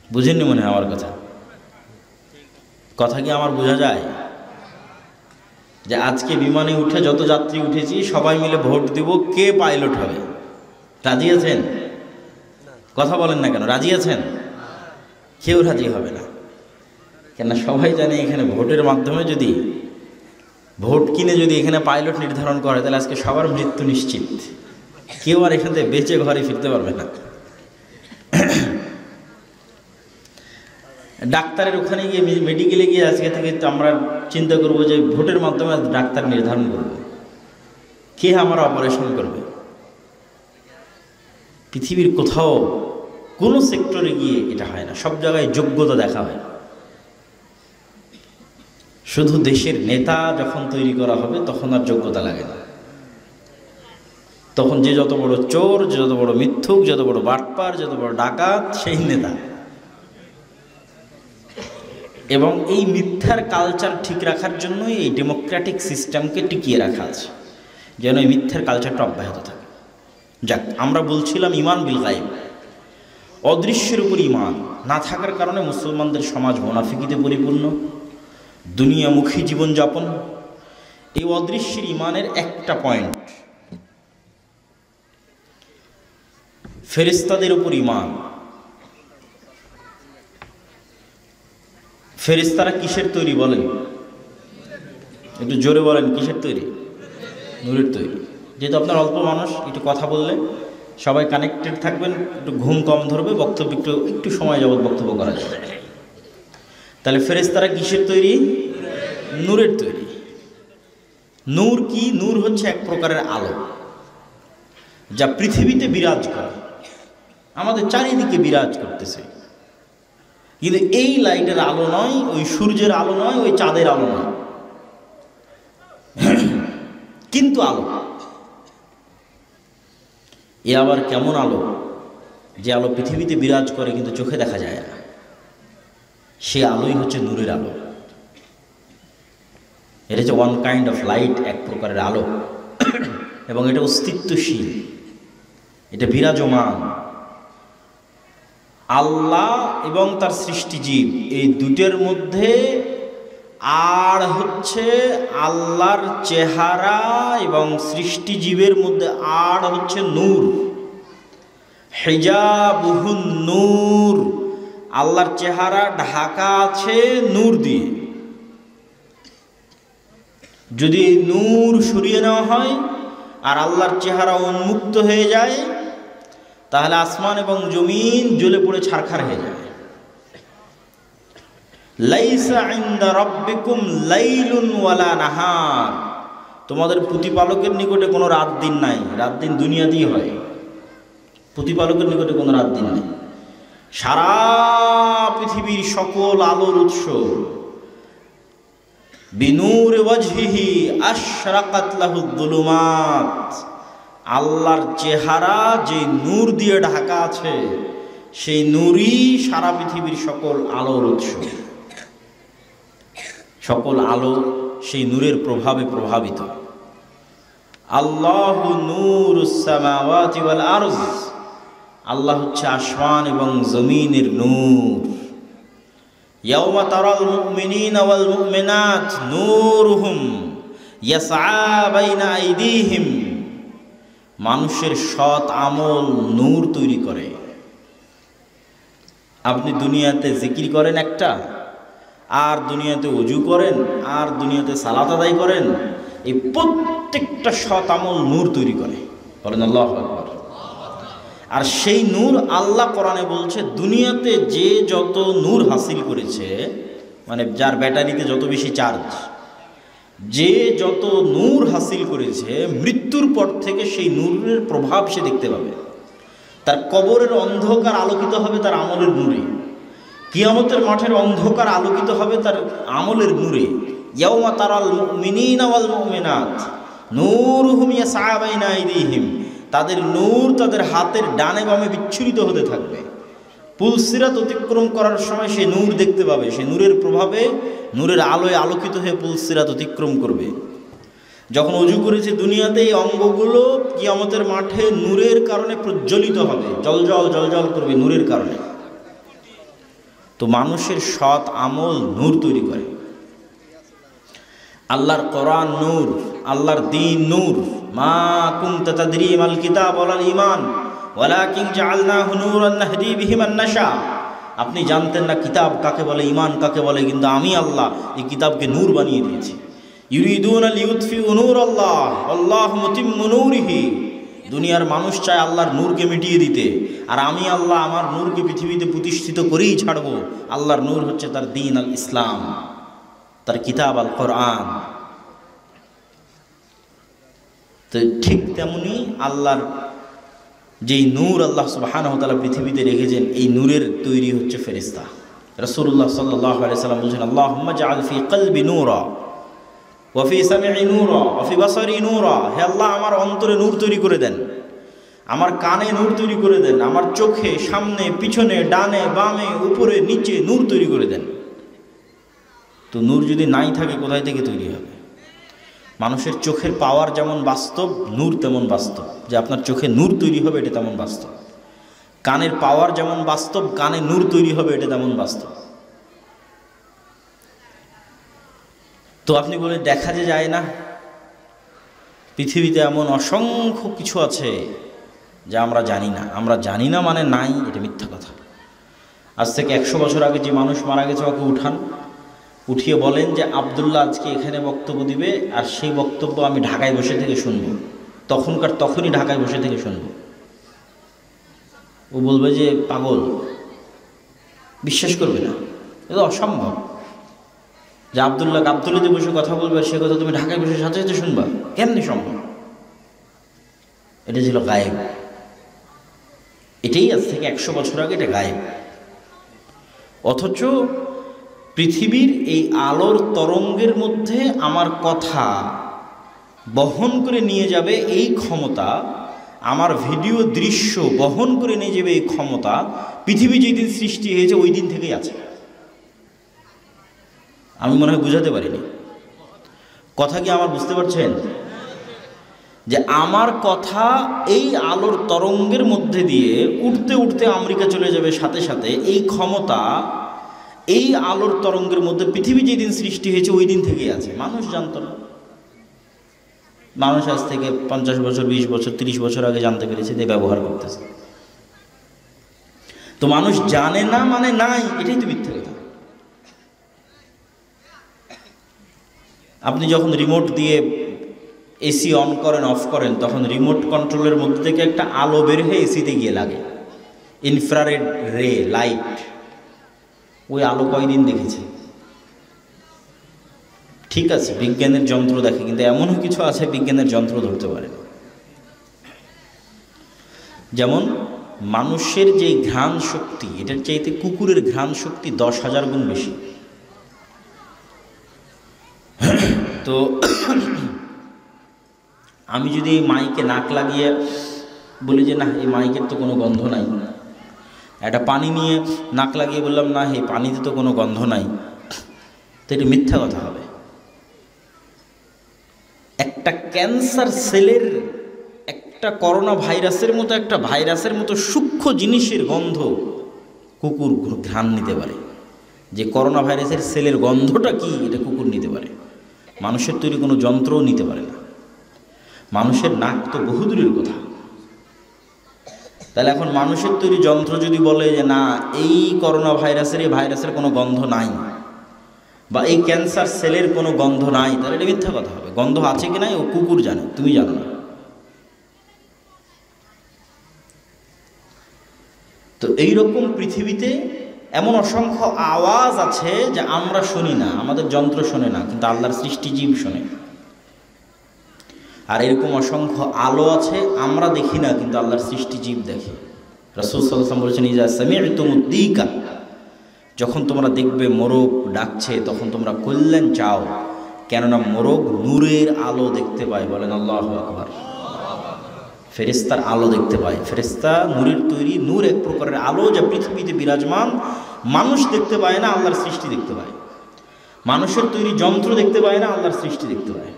বুঝেননি মনে হয় আমার কথা কি আমার বোঝা যায়? যে আজকে বিমানে উঠে যত যাত্রী উঠেছি সবাই মিলে ভোট দিব কে পাইলট হবে। রাজি আছেন? কথা বলেন না কেন? রাজি আছেন? কেউ রাজি হবে না, কেন? সবাই জানে এখানে ভোটের মাধ্যমে যদি ভোট কিনে যদি এখানে পাইলট নির্ধারণ করে তাহলে আজকে সবার মৃত্যু নিশ্চিত, কেউ আর এখান থেকে বেঁচে ঘরে ফিরতে পারবে না। ডাক্তারের ওখানে গিয়ে, মেডিকেলে গিয়ে আজকে থেকে আমরা চিন্তা করব যে ভোটের মাধ্যমে ডাক্তার নির্ধারণ করব কে আমার অপারেশন করবে। পৃথিবীর কোথাও কোনো সেক্টরে গিয়ে এটা হয় না, সব জায়গায় যোগ্যতা দেখা হয়। শুধু দেশের নেতা যখন তৈরি করা হবে তখন আর যোগ্যতা লাগে না। তখন যে যত বড় চোর, যে যত বড় মিথ্যুক, যত বড় বাটপার, যত বড় ডাকাত, সেই নেতা। এবং এই মিথ্যার কালচার ঠিক রাখার জন্যই এই ডেমোক্রেটিক সিস্টেমকে টিকিয়ে রাখা আছে, যেন এই মিথ্যার কালচারটা অব্যাহত থাকে। যাক, আমরা বলছিলাম ঈমান বিল গায়ব, অদৃশ্যের উপর ঈমান না থাকার কারণে মুসলমানদের সমাজ মুনাফিকিতে পরিপূর্ণ, দুনিয়ামুখী জীবনযাপন। এই অদৃশ্যের ঈমানের একটা পয়েন্ট, ফেরেশতাদের উপর ঈমান। ফেরেশতারা কিসের তৈরি বলেন? একটু জোরে বলেন, কিসের তৈরি? নূরের তৈরি। যেহেতু আপনার অল্প মানুষ, একটু কথা বললে সবাই কানেক্টেড থাকবেন, একটু ঘুম কম ধরবে, বক্তব্য একটু সময় যাবত বক্তব্য করা যাবে। তাহলে ফেরেশতারা কিসের তৈরি? নূরের তৈরি। নূর কি? নূর হচ্ছে এক প্রকারের আলো যা পৃথিবীতে বিরাজ করে, আমাদের চারিদিকে বিরাজ করতেছে। কিন্তু এই লাইটের আলো নয়, ওই সূর্যের আলো নয়, ওই চাঁদের আলো নয়, কিন্তু আলো। এ আবার কেমন আলো? যে আলো পৃথিবীতে বিরাজ করে কিন্তু চোখে দেখা যায় না, সে আলোই হচ্ছে নূরের আলো। এটা হচ্ছে ওয়ান কাইন্ড অফ লাইট, এক প্রকারের আলো, এবং এটা অস্তিত্বশীল, এটা বিরাজমান। আল্লাহ এবং তার সৃষ্টিজীব এই দুটের মধ্যে আর হচ্ছে আল্লাহর চেহারা এবং সৃষ্টিজীবের মধ্যে আর হচ্ছে নূর, হিজাবুহুন নূর। আল্লাহর চেহারা ঢাকা আছে নূর দিয়ে। যদি এই নূর সরিয়ে নেওয়া হয় আর আল্লাহর চেহারা উন্মুক্ত হয়ে যায়, তাহলে আসমান এবং জমিন জ্বলে পড়ে ছারখার হয়ে যায়। লাইসা ইনদা রাব্বিকুম লাইলুন ওয়ালা নাহার, তোমাদের প্রতিপালকের নিকটে কোনো রাত দিন নাই। রাত দিন দুনিয়াতেই হয়, প্রতিপালকের নিকটে কোনো রাত দিন নাই। সারা পৃথিবীর সকল আলোর উৎস, বিনূর ওয়াজহিহি আশরাকাত লাহুদ যুলুমাত, আল্লাহর চেহারা যে নূর দিয়ে ঢাকা আছে, সেই নূরই সারা পৃথিবীর সকল আলোর উৎস। সকল আলো সেই নূরের প্রভাবে প্রভাবিত। আল্লাহু নূরুস সামাওয়াতি ওয়াল আরজ, আল্লাহ হচ্ছে আসমান এবং জমিনের নূর। ইয়াউমা তারাল মুমিনিনা ওয়াল মুমিনাত নূরুহুম ইয়াসআ বাইনা আইদিহিম, মানুষের সৎ আমল নূর তৈরি করে। আপনি দুনিয়াতে জিকির করেন একটা, আর দুনিয়াতে ওযু করেন, আর দুনিয়াতে সালাত আদায় করেন, এই প্রত্যেকটা সৎ আমল নূর তৈরি করে। বলেন আল্লাহু আকবার। আর সেই নূর আল্লাহ কোরআনে বলছে, দুনিয়াতে যে যত নূর হাসিল করেছে, মানে যার ব্যাটারিতে যত বেশি চার্জ, যে যত নূর হাসিল করেছে, মৃত্যুর পর থেকে সেই নূরের প্রভাব সে দেখতে পাবে। তার কবরের অন্ধকার আলোকিত হবে তার আমলের নূরে, কিয়ামতের মাঠের অন্ধকার আলোকিত হবে তার আমলের নূরে। ইয়াউমা তারাল মুমিনিনা ওয়াল মুমিনাত নূরুহুম ইয়াসআ বাইনা আইদিহিম, তাদের নূর তাদের হাতের ডানে বামে বিচ্ছুরিত হতে থাকবে। পুলসিরাত অতিক্রম করার সময় সে নূর দেখতে পাবে, সে নূরের প্রভাবে, নূরের আলোয় আলোকিত হয়ে পুলসিরাত অতিক্রম করবে। যখন ওযু করেছে দুনিয়াতে, এই অঙ্গগুলো কিয়ামতের মাঠে নূরের কারণে প্রজ্বলিত হবে, জলজল জলজল করবে নূরের কারণে। তো মানুষের সৎ আমল নূর তৈরি করে। আল্লাহর কোরআন নূর, আল্লাহর দ্বীন নূর। মা কুনতা তাদরি মাল কিতাব ওয়াল ঈমান ওয়ালাকিন জাআলনাহু নূরান নাহদি বিহি মান নাশা, আপনি জানতেন না কিতাব কাকে বলে, ঈমান কাকে বলে, কিন্তু আমি আল্লাহ এই কিতাবকে নূর বানিয়ে দিয়েছি। ইউরিদুনা লিইউতফিউ নূরাল্লাহ আল্লাহু মুতিম্মু নূরিহি, দুনিয়ার মানুষ চায় আল্লাহর নূরকে মিটিয়ে দিতে, আর আমি আল্লাহ আমার নূরকে পৃথিবীতে প্রতিষ্ঠিত করেই ছাড়ব। আল্লাহর নূর হচ্ছে তার দ্বীন আল ইসলাম, তার কিতাব আল কোরআন। তো ঠিক তেমনি আল্লাহর যেই নূর আল্লাহ সুবহানাহু ওয়া তাআলা পৃথিবীতে রেখেছেন, এই নূরের তৈরি হচ্ছে ফেরেশতা। রাসূলুল্লাহ সাল্লাল্লাহু আলাইহি সাল্লাম বলেছেন, আল্লাহুম্মা জাআল ফি কলবি নূরা ওয়া ফি সামঈ নূরা ওয়া ফি বাসারি নূরা, হে আল্লাহ আমার অন্তরে নূর তৈরি করে দেন, আমার কানে নূর তৈরি করে দেন, আমার চোখে, সামনে, পিছনে, ডানে বামে, উপরে নিচে নূর তৈরি করে দেন। তো নূর যদি নাই থাকে, কোথায় থেকে তৈরি হবে? মানুষের চোখের পাওয়ার যেমন বাস্তব, নূর তেমন বাস্তব, যে আপনার চোখে নূর তৈরি হবে এটা তেমন বাস্তব। কানের পাওয়ার যেমন বাস্তব, কানে নূর তৈরি হবে এটা তেমন বাস্তব। তো আপনি বলে দেখা যে যায় না, পৃথিবীতে এমন অসংখ্য কিছু আছে যা আমরা জানি না। আমরা জানি না মানে নাই, এটা মিথ্যা কথা। আজ থেকে 100 বছর আগে যে মানুষ মারা গেছে ওকে উঠান, উঠিয়ে বলেন যে আব্দুল্লাহ আজকে এখানে বক্তব্য দিবে, আর সেই বক্তব্য আমি ঢাকায় বসে থেকে শুনবো, তখনই ঢাকায় বসে থেকে শুনবো। ও বলবে যে পাগল, বিশ্বাস করবে না, এটা অসম্ভব যে গাবতলীতে বসে কথা বলবে, সে কথা তুমি ঢাকায় বসে সাথে সাথে শুনবা, কেমনি সম্ভব? এটা ছিল গায়েব। এটাই আজ থেকে 100 বছর আগে এটা গায়েব। অথচ পৃথিবীর এই আলোর তরঙ্গের মধ্যে আমার কথা বহন করে নিয়ে যাবে এই ক্ষমতা, আমার ভিডিও দৃশ্য বহন করে নিয়ে যাবে এই ক্ষমতা, পৃথিবী যেদিন সৃষ্টি হয়েছে ওই দিন থেকেই আছে। আমি মনে হয় বুঝাতে পারিনি কথা, কি আমার বুঝতে পারছেন? যে আমার কথা এই আলোর তরঙ্গের মধ্যে দিয়ে উঠতে উঠতে আমেরিকা চলে যাবে, সাথে সাথে এই ক্ষমতা এই আলোর তরঙ্গের মধ্যে পৃথিবী যেদিন সৃষ্টি হয়েছে ওই দিন থেকেই আছে। মানুষ জানতো না, মানুষ আজ থেকে 50 বছর, 20 বছর, 30 বছর আগে জানতে পেরেছে, দিয়ে ব্যবহার করতেছে। তো মানুষ জানে না মানে নাই, এটাই তো মিথ্যা কথা। আপনি যখন রিমোট দিয়ে এসি অন করেন অফ করেন, তখন রিমোট কন্ট্রোলের মধ্যে থেকে একটা আলো বের হয়ে এসিতে গিয়ে লাগে, ইনফ্রারেড রে লাইট। ওই আলো কয়দিন দেখেছে? ঠিক আছে, বিজ্ঞানের যন্ত্র দেখে, কিন্তু এমনও কিছু আছে বিজ্ঞানের যন্ত্র ধরতে পারে না। যেমন মানুষের যে ঘ্রাণ শক্তি, এটার চাইতে কুকুরের ঘ্রাণ শক্তি 10,000 গুণ বেশি। তো আমি যদি এই মাইকে নাক লাগিয়ে বলি যে না, এই মাইকের তো কোনো গন্ধ নাই, একটা পানি নিয়ে নাক লাগিয়ে বললাম না, এই পানিতে তো কোনো গন্ধ নাই, তো এটা মিথ্যা কথা হবে। একটা ক্যান্সার সেলের, একটা করোনা ভাইরাসের মতো, একটা ভাইরাসের মতো সূক্ষ্ম জিনিসের গন্ধ কুকুর ঘ্রাণ নিতে পারে। যে করোনা ভাইরাসের সেলের গন্ধটা কি, এটা কুকুর নিতে পারে। মানুষের তৈরি কোনো যন্ত্রও নিতে পারে না। মানুষের নাক তো বহুদূরের কথা। তাহলে এখন মানুষের তৈরি যন্ত্র যদি বলে যে না, এই করোনা ভাইরাসের, এই ভাইরাসের কোনো গন্ধ নাই, বা এই ক্যান্সার সেলের কোনো গন্ধ নাই, তাহলে এটা মিথ্যা কথা হবে। গন্ধ আছে কি নাই ও কুকুর জানে, তুমি জানো না। তো এইরকম পৃথিবীতে এমন অসংখ্য আওয়াজ আছে যে আমরা শুনি না, আমাদের যন্ত্র শোনে না, কিন্তু আল্লাহর সৃষ্টিজীব শোনে। আর এরকম অসংখ্য আলো আছে আমরা দেখি না, কিন্তু আল্লাহর সৃষ্টিজীব দেখে। রাসূল সাল্লাল্লাহু আলাইহি ওয়াসাল্লাম বলেছেন, ইজা সামি'তুমুদ্দিকা, যখন তোমরা দেখবে মোরগ ডাকছে, তখন তোমরা কল্যাণ চাও, কেননা মোরগ নূরের আলো দেখতে পায়। বলেন আল্লাহু আকবার। ফেরেশতার আলো দেখতে পায়। ফেরেশতা নূরের তৈরি, নূর এক প্রকারের আলো যা পৃথিবীতে বিরাজমান। মানুষ দেখতে পায় না, আল্লাহর সৃষ্টি দেখতে পায়। মানুষের তৈরি যন্ত্র দেখতে পায় না, আল্লাহর সৃষ্টি দেখতে পায়।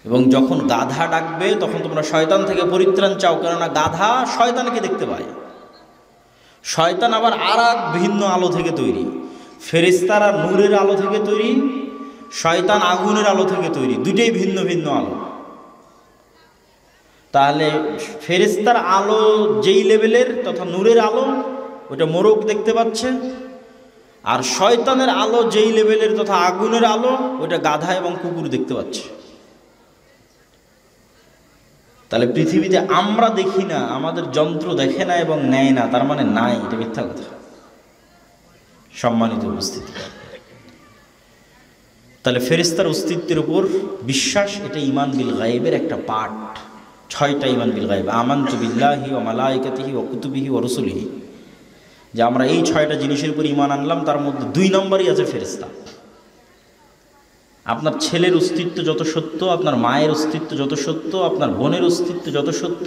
এবং যখন গাধা ডাকবে, তখন তোমরা শয়তান থেকে পরিত্রাণ চাও, কেননা গাধা শয়তানকে দেখতে পায়। শয়তান আবার আর এক ভিন্ন আলো থেকে তৈরি। ফেরেশতারা নূরের আলো থেকে তৈরি, শয়তান আগুনের আলো থেকে তৈরি, দুটোই ভিন্ন ভিন্ন আলো। তাহলে ফেরেশতার আলো যেই লেভেলের তথা নূরের আলো, ওটা মোরগ দেখতে পাচ্ছে, আর শয়তানের আলো যেই লেভেলের তথা আগুনের আলো, ওটা গাধা এবং কুকুর দেখতে পাচ্ছে। তাহলে পৃথিবীতে আমরা দেখি না, আমাদের যন্ত্র দেখে না এবং নেয় না, তার মানে নাই, এটা মিথ্যা কথা। সম্মানিত উপস্থিতি, তাহলে ফেরেশতার অস্তিত্বের উপর বিশ্বাস, এটা ঈমান বিল গায়বের একটা পার্ট। 6টা ঈমান বিল গায়ব। আমানতু বিল্লাহি ওয়া মালাইকাতিহি ওয়া কুতুবিহি ওয়া রুসুলিহি, যে আমরা এই 6টা জিনিসের উপর ঈমান আনলাম, তার মধ্যে 2 নম্বরই আছে ফেরেশতা। আপনার ছেলের অস্তিত্ব যত সত্য, আপনার মায়ের অস্তিত্ব যত সত্য, আপনার বোনের অস্তিত্ব যত সত্য,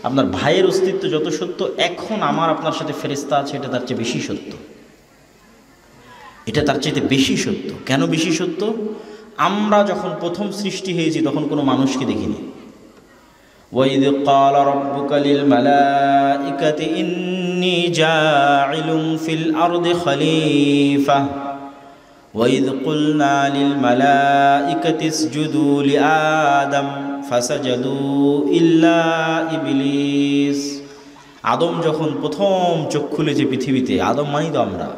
আপনার ভাইয়ের অস্তিত্ব যত সত্য, এখন আমার আপনার সাথে ফেরেশতা আছে, এটা তার চেয়ে বেশি সত্য। এটা তার চাইতে বেশি সত্য। কেন বেশি সত্য? আমরা যখন প্রথম সৃষ্টি হয়েছি তখন কোনো মানুষকে দেখিনি। وَإِذْ قَالَ رَبُّكَ لِلْمَلَائِكَةِ إِنِّي جَاعِلٌ فِي الْأَرْضِ خَلِيفَةً وَإِذْ قُلْنَا لِلْمَلَائِكَةِ اسْجُدُوا لِآدَمَ فَسَجَدُوا إِلَّا إِبْلِيسَ। আদম যখন প্রথম চোখ খুলেছে পৃথিবীতে, আদম মানি তো আমরা,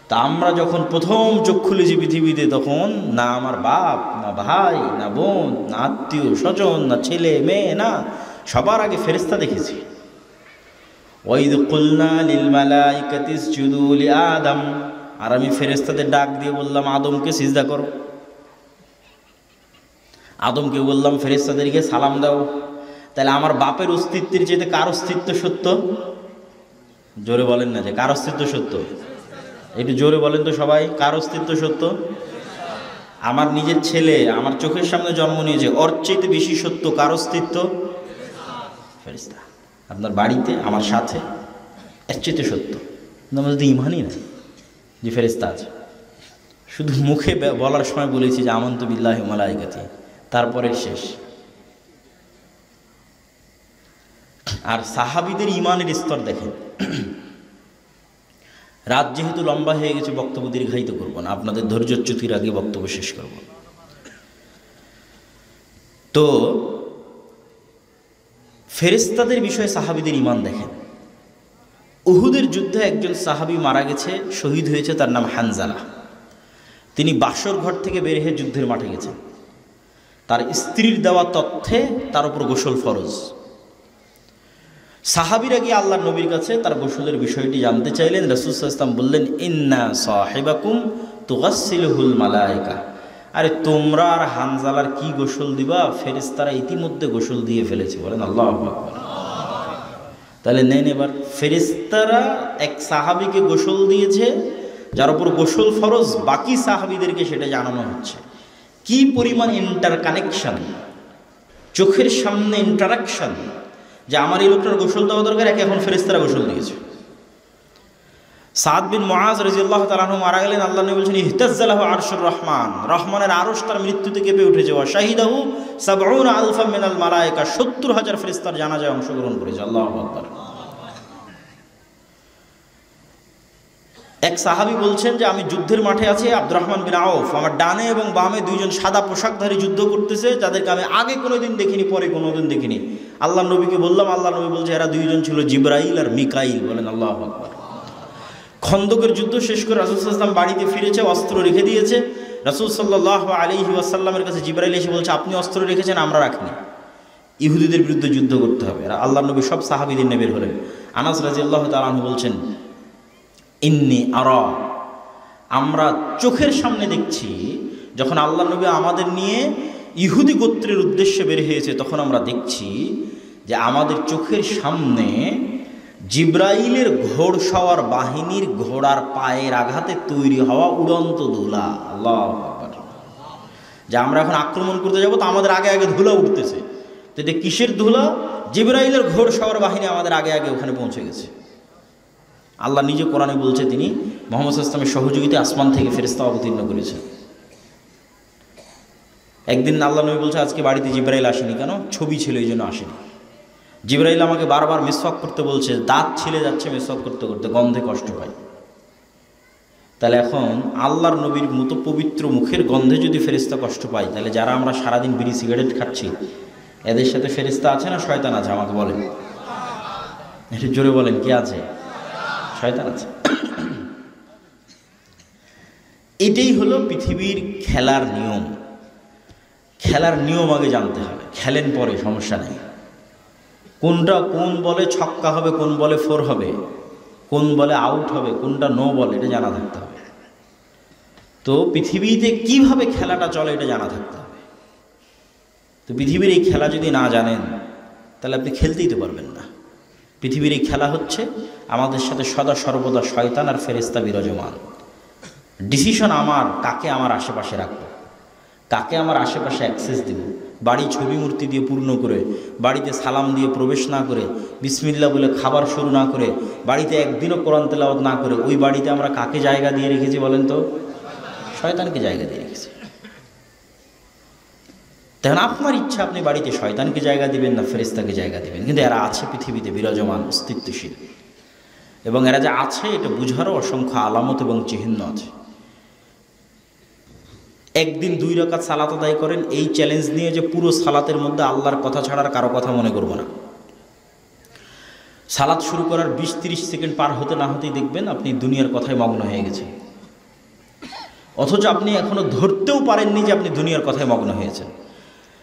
তা আমরা যখন প্রথম চোখ খুলেছি পৃথিবীতে, তখন না আমার বাপ, না ভাই, না বোন, না আত্মীয় স্বজন, না ছেলে মেয়ে, না, সবার আগে ফেরেশতা দেখেছি। ওয়াইদ কুলনা লিল মালাইকাতি ইসজুদু লিআদম, আর আমি ফেরেশতাদের ডাক দিয়ে বললাম আদমকে সিজদা করো। আদমকে বললাম ফেরেশতাদেরকে সালাম দাও। তাহলে আমার বাপের অস্তিত্বের চেয়ে কার অস্তিত্ব সত্য? জোরে বলেন না যে কার অস্তিত্ব সত্য, একটু জোরে বলেন তো সবাই, কার অস্তিত্ব সত্য? আমার নিজের ছেলে আমার চোখের সামনে জন্ম নিয়েছে, ওর চাইতে বেশি সত্য কার অস্তিত্ব? ফেরেশতা। আপনার বাড়িতে আমার সাথে, এর চাইতে সত্য। আমাদের তো ইমানই না যে ফেরেশতা আছে। শুধু মুখে বলার সময় বলেছি যে আমানতু বিল্লাহি ওয়া মালাইকাতিহি, তারপরে শেষ। আর সাহাবীদের ইমানের স্তর দেখেন। রাত যেহেতু লম্বা হয়ে গেছে, বক্তব্য দীর্ঘায়িত করব না, আপনাদের ধৈর্যচ্যুতির আগে বক্তব্য শেষ করব। তো ফেরেশতাদের বিষয়ে সাহাবীদের ঈমান দেখেন। উহুদের যুদ্ধে একজন সাহাবী মারা গেছে, শহীদ হয়েছে, তার নাম হানজালা। তিনি বাসর ঘর থেকে বের হয়ে যুদ্ধের মাঠে গেছেন। তার স্ত্রীর দেওয়া তথ্যে তার উপর গোসল ফরজ। সাহাবীরা গিয়ে আল্লাহর নবীর কাছে তার গোসলের বিষয়টি জানতে চাইলেন। রাসূল সাল্লাল্লাহু আলাইহি ওয়াসাল্লাম বললেন, ইন্না সাহিবাকুম তুগাসসিলুহুল মালায়েকা, আরে তোমরা আর হানজালার কি গোসল দিবা, ফেরেশতারা ইতিমধ্যে গোসল দিয়ে ফেলেছে। বলেন আল্লাহু আকবার। তাহলে নেন, এবার ফেরেশতারা এক সাহাবীকে গোসল দিয়েছে যার উপর গোসল ফরজ, বাকি সাহাবীদেরকে সেটা জানানো হচ্ছে। কি পরিমাণ ইন্টারকানেকশন, চোখের সামনে ইন্টারাকশন, যে আমার এই লোকটার গোসল দেওয়া দরকার, একে এখন ফেরেশতারা গোসল দিয়েছে। সাদ বিন মুআজ রাদিয়াল্লাহু তাআলা আনহু মারা গেলেন। আল্লাহ নবী বলেছেন, ইহতাজ্জা লাহু আরশুর রহমান, রহমানের আরশ তার মৃত্যুতে কেঁপে উঠেছে। ওয়া শাহিদাহু ৭০ আলফা মিনাল মালায়েকা, ৭০,০০০ ফেরেশতার জানাজায় অংশগ্রহণ করেছে। আল্লাহু আকবার। এক সাহাবী বলছেন যে আমি যুদ্ধের মাঠে আছি, আব্দুর রহমান বিন আউফ আমার ডানে এবং বামে দুইজন সাদা পোশাকধারী যুদ্ধ করতেছে, যাদেরকে আমি আগে কোনোদিন দেখিনি, পরে কোনোদিন দেখিনি। আল্লাহ নবীকে বললাম, আল্লাহ নবী বলছে এরা দুইজন ছিল জিবরাইল আর মিকাইল। বলেন আল্লাহু আকবার। খন্দকের যুদ্ধ শেষ করে রাসূল সাল্লাল্লাহু আলাইহি ওয়াসাল্লাম বাড়িতে ফিরেছে, অস্ত্র রেখে দিয়েছে। রাসূল সাল্লাল্লাহু আলাইহি ওয়াসাল্লামের কাছে জিবরাইল এসে বলছে, আপনি অস্ত্র রেখেছেন, আমরা রাখিনি, ইহুদিদের বিরুদ্ধে যুদ্ধ করতে হবে। আর আল্লাহ নবী সব সাহাবীদের নিয়ে বের হলেন। আনাস রাদিয়াল্লাহু তাআলা আনহু বলছেন, ইন্নী আরা, আমরা চোখের সামনে দেখছি, যখন আল্লাহ নবী আমাদের নিয়ে ইহুদি গোত্রের উদ্দেশ্যে বের হয়েছে, তখন আমরা দেখছি যে আমাদের চোখের সামনে জিব্রাইলের ঘোড়সওয়ার বাহিনীর ঘোড়ার পায়ের আঘাতে তৈরি হওয়া উড়ন্ত ধুলা। আল্লাহু আকবার। যে আমরা এখন আক্রমণ করতে যাব, তো আমাদের আগে আগে ধুলা উঠতেছে। তো এটা কিসের ধুলা? জিব্রাইলের ঘোড়সওয়ার বাহিনী আমাদের আগে আগে ওখানে পৌঁছে গেছে। আল্লাহ নিজে কোরআনে বলছে, তিনি মুহাম্মদ সাল্লাল্লাহু আলাইহি ওয়াসাল্লামের সহযোগিতায় আসমান থেকে ফেরেশতা অবতীর্ণ করেছেন। একদিন আল্লাহ নবী বলছে, আজকে বাড়িতে জিব্রাইল আসেনি কেন? ছবি ছিল, এই জন্য আসেনি। জিব্রাইল আমাকে বারবার মিসওয়াক করতে বলছে, দাঁত ছিলে যাচ্ছে মিসওয়াক করতে করতে, গন্ধে কষ্ট পায়। তাহলে এখন আল্লাহর নবীর মতো পবিত্র মুখের গন্ধে যদি ফেরেশতা কষ্ট পায়, তাহলে যারা আমরা সারাদিন বিড়ি সিগারেট খাচ্ছি, এদের সাথে ফেরেশতা আছে না শয়তান আছে? আমাকে বলেন, একটু জোরে বলেন, কে আছে? শয়তান আছে। এটাই হলো পৃথিবীর খেলার নিয়ম। খেলার নিয়ম আগে জানতে হবে, খেলেন পরে, সমস্যা নেই। কোনটা কোন বলে ছক্কা হবে, কোন বলে ফোর হবে, কোন বলে আউট হবে, কোনটা নো বল, এটা জানা থাকতে হবে। তো পৃথিবীতে কিভাবে খেলাটা চলে এটা জানা থাকতে হবে। তো পৃথিবীর এই খেলা যদি না জানেন, তাহলে আপনি খেলতেই তো পারবেন না। পৃথিবীর এই খেলা হচ্ছে আমাদের সাথে সদা সর্বদা শয়তান আর ফেরেশতা বিরাজমান। ডিসিশন আমার, কাকে আমার আশেপাশে রাখবো, কাকে আমার আশেপাশে অ্যাক্সেস দেব। বাড়ি ছবি মূর্তি দিয়ে পূর্ণ করে, বাড়িতে সালাম দিয়ে প্রবেশ না করে, বিসমিল্লাহ বলে খাবার শুরু না করে, বাড়িতে একদিনও কোরআন তেলাওয়াত না করে, ওই বাড়িতে আমরা কাকে জায়গা দিয়ে রেখেছি বলেন তো? শয়তানকে জায়গা দিয়ে রেখেছি। তখন আপনার ইচ্ছা, আপনি বাড়িতে শয়তানকে জায়গা দিবেন না ফেরেশতাকে জায়গা দিবেন। কিন্তু এরা আছে পৃথিবীতে বিরাজমান, অস্তিত্বশীল, এবং এরা যে আছে এটা বুঝারও অসংখ্য আলামত এবং চিহ্ন আছে। একদিন ২ রাকাত সালাত আদায় করেন, এই চ্যালেঞ্জ নিয়ে যে পুরো সালাতের মধ্যে আল্লাহর কথা ছাড়ার কারো কথা মনে করব না। সালাত শুরু করার ২০-৩০ সেকেন্ড পার হতে না হতেই দেখবেন আপনি দুনিয়ার কথায় মগ্ন হয়ে গেছেন, অথচ আপনি এখনো ধরতেও পারেননি যে আপনি দুনিয়ার কথায় মগ্ন হয়েছেন।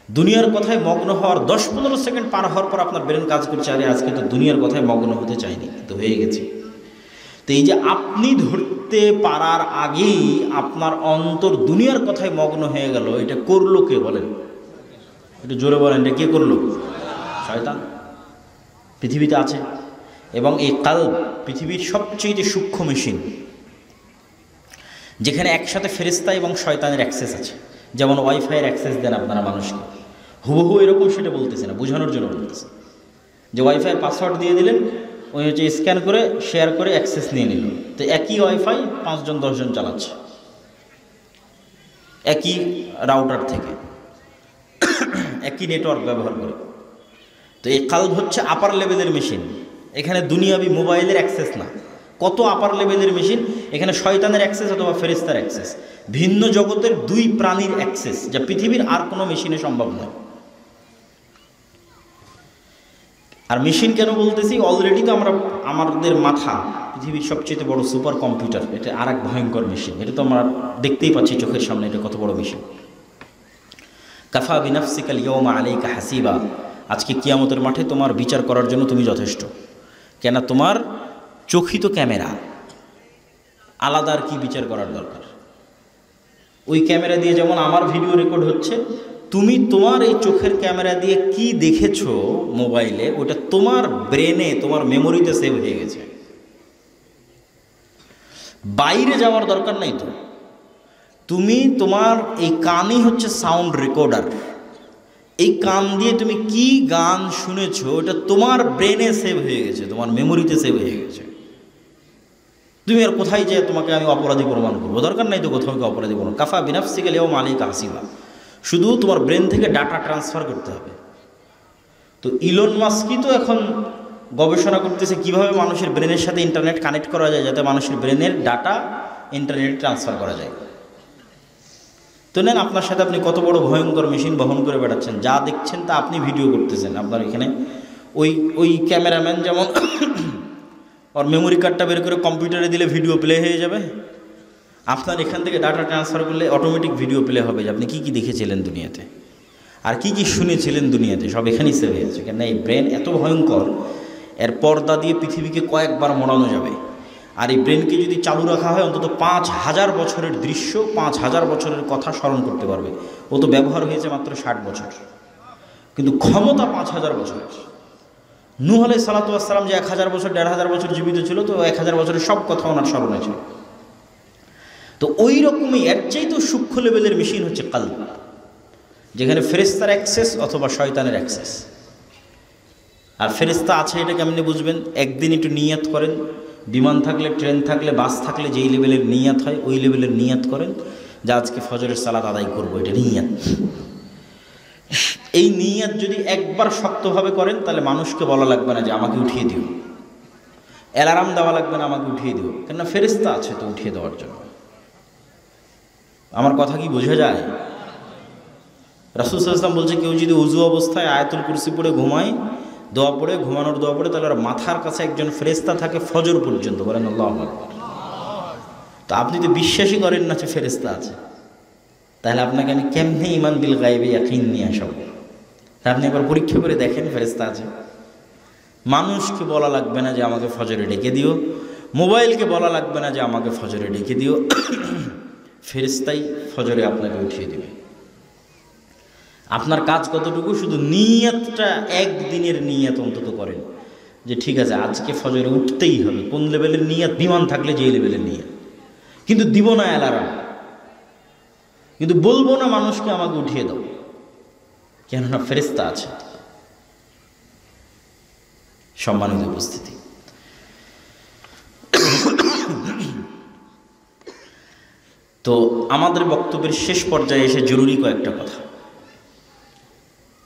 দুনিয়ার কথায় মগ্ন হওয়ার ১০-১৫ সেকেন্ড পার হওয়ার পর আপনার ব্রেন কাজ করছে, আরে আজকে তো দুনিয়ার কথায় মগ্ন হতে চাইনি, তো হয়ে গেছে। তো এই যে আপনি ধরতে পারার আগেই আপনার অন্তর দুনিয়ার কথায় মগ্ন হয়ে গেল, এটা করলো কে বলেন? এটা জোরে বলেন, এটা কে করলো? শয়তান পৃথিবীতে আছে। এবং এই কালব পৃথিবীর সবচেয়ে সূক্ষ্ম মেশিন, যেখানে একসাথে ফেরেশতা এবং শয়তানের অ্যাক্সেস আছে। যেমন ওয়াইফাইয়ের অ্যাক্সেস দেন আপনারা মানুষকে, হুবহু এরকম সেটা বলতেছে না, বোঝানোর জন্য বলতেছে যে ওয়াইফাইয়ের পাসওয়ার্ড দিয়ে দিলেন, ওই হচ্ছে স্ক্যান করে শেয়ার করে অ্যাক্সেস নিয়ে নিল। তো একই ওয়াইফাই ৫-১০ জন চালাচ্ছে একই রাউটার থেকে, একই নেটওয়ার্ক ব্যবহার করে। তো এই কালব হচ্ছে আপার লেভেলের মেশিন। এখানে দুনিয়াবি মোবাইলের অ্যাক্সেস না, কত আপার লেভেলের মেশিন। এখানে শয়তানের অ্যাক্সেস অথবা ফেরেশতার অ্যাক্সেস, ভিন্ন জগতের ২ প্রাণীর অ্যাক্সেস, যা পৃথিবীর আর কোনো মেশিনে সম্ভব নয়। আর মেশিন কেন বলতেছি, অলরেডি তো আমরা আমাদের মাথা পৃথিবীর সবচেয়ে বড় সুপার কম্পিউটার, এটা আর এক ভয়ঙ্কর মেশিন। এটা তো আমরা দেখতেই পাচ্ছি চোখের সামনে, এটা কত বড় মেশিন। কাফা বিনাফসিকাল ইয়াউমা আলাইকা হাসিবা, আজকে কিয়ামতের মাঠে তোমার বিচার করার জন্য তুমি যথেষ্ট। কেন? তোমার চোখই তো ক্যামেরা, আলাদা আর কি বিচার করার দরকার? ওই ক্যামেরা দিয়ে যেমন আমার ভিডিও রেকর্ড হচ্ছে, তুমি তোমার এই চোখের ক্যামেরা দিয়ে কি দেখেছো মোবাইলে, ওটা তোমার ব্রেনে, তোমার মেমোরিতে সেভ হয়ে গেছে। বাইরে যাওয়ার দরকার নাই তো। তুমি তোমার এই কানই হচ্ছে সাউন্ড রেকর্ডার। এই কান দিয়ে তুমি কি গান শুনেছো, ওটা তোমার ব্রেনে সেভ হয়ে গেছে, তোমার মেমোরিতে সেভ হয়ে গেছে। তুমি আর কোথায় যে তোমাকে আমি অপরাধী প্রমাণ করবো? দরকার নাই তো কোথাও অপরাধী প্রমাণ। কাফা বিনাফসিকা ইয়াউমা আলাইকা হাসিবা, শুধু তোমার ব্রেন থেকে ডাটা ট্রান্সফার করতে হবে। তো ইলন মাস্কই তো এখন গবেষণা করতেছে কিভাবে মানুষের ব্রেনের সাথে ইন্টারনেট কানেক্ট করা যায়, যাতে মানুষের ব্রেনের ডাটা ইন্টারনেটে ট্রান্সফার করা যায়। তো নেন, আপনার সাথে আপনি কত বড় ভয়ঙ্কর মেশিন বহন করে বেড়াচ্ছেন, যা দেখছেন তা আপনি ভিডিও করতেছেন। আপনার এখানে ওই ক্যামেরাম্যান যেমন ওর মেমোরি কার্ডটা বের করে কম্পিউটারে দিলে ভিডিও প্লে হয়ে যাবে, আপনার এখান থেকে ডাটা ট্রান্সফার করলে অটোমেটিক ভিডিও প্লে হবে যে আপনি কী কী দেখেছিলেন দুনিয়াতে আর কি কি শুনেছিলেন দুনিয়াতে, সব এখানেই সেভ হয়েছে। কেন? এই ব্রেন এত ভয়ঙ্কর, এর পর্দা দিয়ে পৃথিবীকে কয়েকবার মোড়ানো যাবে। আর এই ব্রেনকে যদি চালু রাখা হয়, অন্তত 5000 বছরের দৃশ্য, 5000 বছরের কথা স্মরণ করতে পারবে। ও তো ব্যবহার হয়েছে মাত্র 60 বছর, কিন্তু ক্ষমতা 5000 বছরের। নূহ আলাইহিস সালাতু ওয়াস সালাম যে 1000 বছর 1500 বছর জীবিত ছিল, তো 1000 বছরের সব কথা ওনার স্মরণে ছিল। তো ওই রকমই এর চাইতেও সূক্ষ্ম লেভেলের মেশিন হচ্ছে কলব, যেখানে ফেরেশতার অ্যাক্সেস অথবা শয়তানের অ্যাক্সেস। আর ফেরেশতা আছে এটা কেমনি বুঝবেন? একদিন একটু নিয়াত করেন, বিমান থাকলে, ট্রেন থাকলে, বাস থাকলে যেই লেভেলের নিয়াত হয় ওই লেভেলের নিয়াত করেন যে আজকে ফজরের সালাত আদায় করবো, এটা নিয়াত। এই নিয়াত যদি একবার শক্তভাবে করেন, তাহলে মানুষকে বলা লাগবে না যে আমাকে উঠিয়ে দিও, অ্যালার্ম দেওয়া লাগবে না আমাকে উঠিয়ে দিও, কেননা ফেরেশতা আছে তো উঠিয়ে দেওয়ার জন্য। আমার কথা কি বোঝা যায়? রাসূল সাল্লাল্লাহু আলাইহি ওয়াসাল্লাম বলছে, কেউ যদি উযু অবস্থায় আয়াতুল কুরসি পড়ে ঘুমায়, দোয়া পড়ে, ঘুমানোর দোয়া পড়ে, তাহলে ওর মাথার কাছে একজন ফেরেশতা থাকে ফজর পর্যন্ত। বলেন আল্লাহু আকবার। তো আপনি তো বিশ্বাসই করেন না যে ফেরেশতা আছে, তাহলে আপনাকে আমি কেমনে ঈমান বিল গায়বে ইয়াকিন নিয়ে আসাবো? তা আপনি একবার পরীক্ষা করে দেখেন ফেরেশতা আছে। মানুষকে বলা লাগবে না যে আমাকে ফজরে ডেকে দিও, মোবাইলকে বলা লাগবে না যে আমাকে ফজরে ডেকে দিও, ফেরেশতাই ফজরে আপনাকে উঠিয়ে দিবে। আপনার কাজ কতটুকু? শুধু নিয়তটা, একদিনের নিয়ত অন্তত করেন যে ঠিক আছে আজকে ফজরে উঠতেই হবে। কোন লেভেলের নিয়ত? বিমান থাকলে যেই লেভেলের নিয়ত। কিন্তু দিব না অ্যালার্ম, কিন্তু বলবো না মানুষকে আমাকে উঠিয়ে দাও, কেননা ফেরেশতা আছে। সম্মানিত উপস্থিতি, তো আমাদের বক্তব্যের শেষ পর্যায়ে এসে জরুরি কয়েকটা কথা,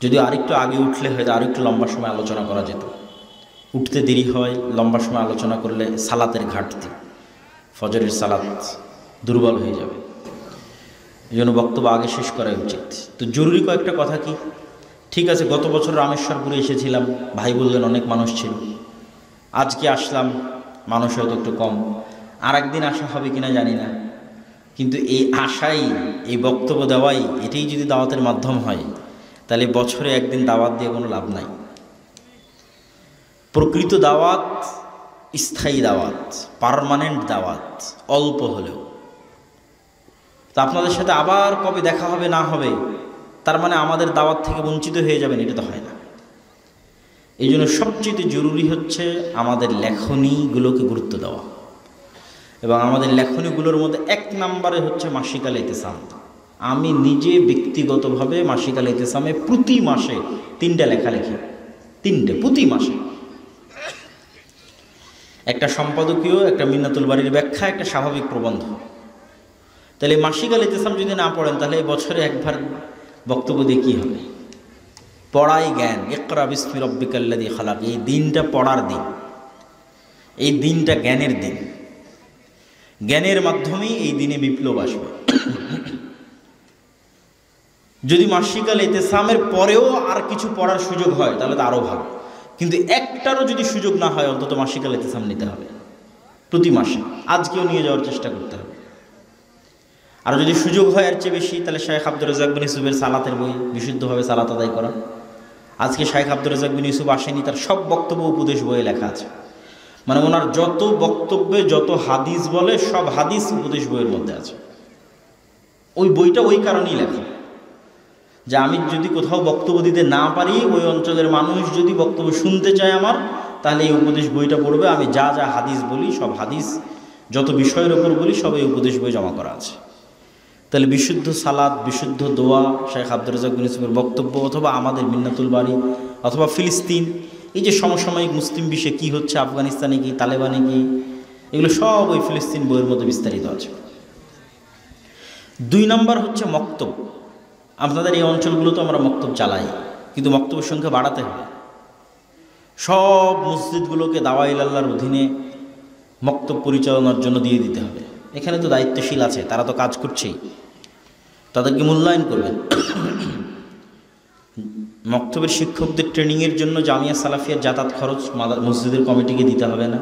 যদি আরেকটু আগে উঠলে হয়তো আরেকটু লম্বা সময় আলোচনা করা যেত। উঠতে দেরি হয়, লম্বা সময় আলোচনা করলে সালাতের ঘাটতি, ফজরের সালাত দুর্বল হয়ে যাবে, এই জন্য বক্তব্য আগে শেষ করা উচিত। তো জরুরি কয়েকটা কথা কি? ঠিক আছে, গত বছর রামেশ্বরপুরে এসেছিলাম, ভাই বললেন অনেক মানুষ ছিল। আজকে আসলাম, মানুষ হয়তো একটু কম, আর একদিন আসা হবে কিনা জানি না, কিন্তু এই আশাই, এই বক্তব্য দেওয়াই, এটাই যদি দাওয়াতের মাধ্যম হয়, তাহলে বছরে একদিন দাওয়াত দিয়ে কোনো লাভ নাই। প্রকৃত দাওয়াত স্থায়ী দাওয়াত, পার্মানেন্ট দাওয়াত, অল্প হলেও। তা আপনাদের সাথে আবার কবে দেখা হবে না হবে, তার মানে আমাদের দাওয়াত থেকে বঞ্চিত হয়ে যাবেন, এটা তো হয় না। এই জন্য সবচেয়ে জরুরি হচ্ছে আমাদের লেখনীগুলোকে গুরুত্ব দেওয়া, এবং আমাদের লেখনীগুলোর মধ্যে 1 নম্বরে হচ্ছে মাসিক আল ইতিসাম। আমি নিজে ব্যক্তিগতভাবে মাসিক আল ইতিসামে প্রতি মাসে 3টা লেখা লিখি, 3টে প্রতি মাসে। একটা সম্পাদকীয়, একটা মিন্নাতুল বাড়ির ব্যাখ্যা, একটা স্বাভাবিক প্রবন্ধ। তাহলে মাসিক আল ইতিসাম যদি না পড়েন, তাহলে এই বছরে একবার বক্তব্য দিয়ে কী হবে? পড়াই জ্ঞান। ইকরা বিসমি রব্বিকাল্লাযী খালাক, এই দিনটা পড়ার দিন, এই দিনটা জ্ঞানের দিন। জ্ঞানের মাধ্যমেই এই দিনে বিপ্লব আসবে। যদি মাসিক আল ইতিসামের পরেও আর কিছু পড়ার সুযোগ হয়, তাহলে তো আরও ভালো, কিন্তু একটারও যদি সুযোগ না হয়, অন্তত মাসিক আল ইতিসাম নিতে হবে প্রতি মাসে। আজকেও নিয়ে যাওয়ার চেষ্টা করতে হবে। আর যদি সুযোগ হয় এর চেয়ে বেশি, তাহলে শেখ আব্দুর রাজ্জাক বিন ইউসুফের সালাতের বই, বিশুদ্ধভাবে সালাত আদায় করা। আজকে শেখ আব্দুর রাজ্জাক বিন ইউসুফ আসেনি, তার সব বক্তব্য উপদেশ বইয়ে লেখা আছে। মানে ওনার যত বক্তব্যে যত হাদিস বলে সব হাদিস উপদেশ বইয়ের মধ্যে আছে। ওই বইটা ওই কারণেই লেখা যে আমি যদি কোথাও বক্তব্য দিতে না পারি, ওই অঞ্চলের মানুষ যদি বক্তব্য শুনতে চায় আমার, তাহলে এই উপদেশ বইটা পড়বে। আমি যা যা হাদিস বলি সব হাদিস, যত বিষয়ের ওপর বলি সব এই উপদেশ বই জমা করা আছে। তাহলে বিশুদ্ধ সালাত, বিশুদ্ধ দোয়া, শেখ আব্দুর রাজ্জাক বিন ইউসুফের বক্তব্য, অথবা আমাদের মিন্নাতুল বাড়ি, অথবা ফিলিস্তিন, এই যে সমসাময়িক মুসলিম বিশ্বে কী হচ্ছে, আফগানিস্তানে কি, তালেবানে কি, এগুলো সব ওই ফিলিস্তিন বইয়ের মধ্যে বিস্তারিত আছে। 2 নম্বর হচ্ছে মক্তব। আপনাদের এই অঞ্চলগুলোতে আমরা মক্তব চালাই, কিন্তু মক্তবের সংখ্যা বাড়াতে হবে। সব মসজিদগুলোকে দাওয়াই আল্লাহর অধীনে মক্তব পরিচালনার জন্য দিয়ে দিতে হবে। এখানে তো দায়িত্বশীল আছে, তারা তো কাজ করছেই, তাদেরকে মূল্যায়ন করবেন। মক্তবের শিক্ষকদের ট্রেনিংয়ের জন্য জামিয়া সালাফিয়ার যাতায়াত খরচ মসজিদের কমিটিকে দিতে হবে না,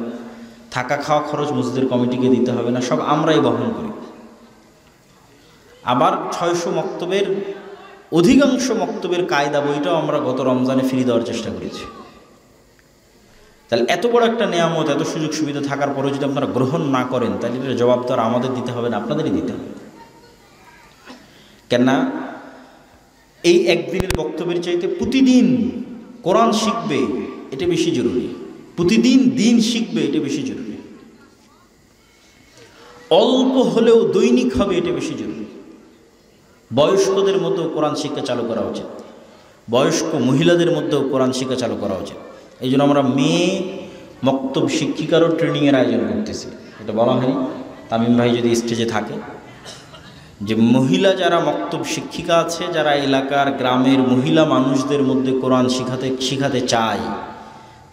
থাকা খাওয়া খরচ মসজিদের কমিটিকে দিতে হবে না, সব আমরাই বহন করি। আবার 600 মক্তবের অধিকাংশ মক্তবের কায়দা বইটাও আমরা গত রমজানে ফ্রি দেওয়ার চেষ্টা করেছি। তাহলে এত বড় একটা নেয়ামত, এত সুযোগ সুবিধা থাকার পরেও যদি আপনারা গ্রহণ না করেন, তাহলে এটার জবাব তো আর আমাদের দিতে হবে না, আপনাদেরই দিতে হবে। কেননা এই একদিনের বক্তব্যের চাইতে প্রতিদিন কোরআন শিখবে এটা বেশি জরুরি, প্রতিদিন দিন শিখবে এটা বেশি জরুরি, অল্প হলেও দৈনিক হবে এটা বেশি জরুরি। বয়স্কদের মধ্যেও কোরআন শিক্ষা চালু করা উচিত, বয়স্ক মহিলাদের মধ্যেও কোরআন শিক্ষা চালু করা উচিত। এই জন্য আমরা মেয়ে মক্তব শিক্ষিকারও ট্রেনিংয়ের আয়োজন করতেছি। এটা বলা হয়নি, তামিম ভাই যদি স্টেজে থাকে, যে মহিলা যারা মক্তব শিক্ষিকা আছে, যারা এলাকার গ্রামের মহিলা মানুষদের মধ্যে কোরআন শিখাতে চায়,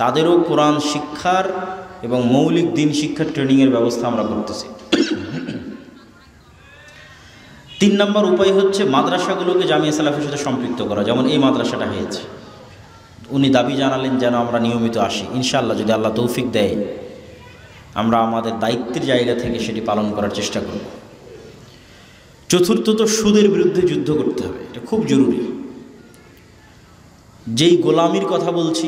তাদেরও কোরআন শিক্ষার এবং মৌলিক দিন শিক্ষার ট্রেনিংয়ের ব্যবস্থা আমরা করতেছি। 3 নম্বর উপায় হচ্ছে মাদ্রাসাগুলোকে জামিয়া সালাফির সাথে সম্পৃক্ত করা। যেমন এই মাদ্রাসাটা হয়েছে, উনি দাবি জানালেন যেন আমরা নিয়মিত আসি। ইনশাআল্লাহ যদি আল্লাহ তৌফিক দেয়, আমরা আমাদের দায়িত্বের জায়গা থেকে সেটি পালন করার চেষ্টা করব। চতুর্থত, সুদের বিরুদ্ধে যুদ্ধ করতে হবে, এটা খুব জরুরি। যেই গোলামির কথা বলছি,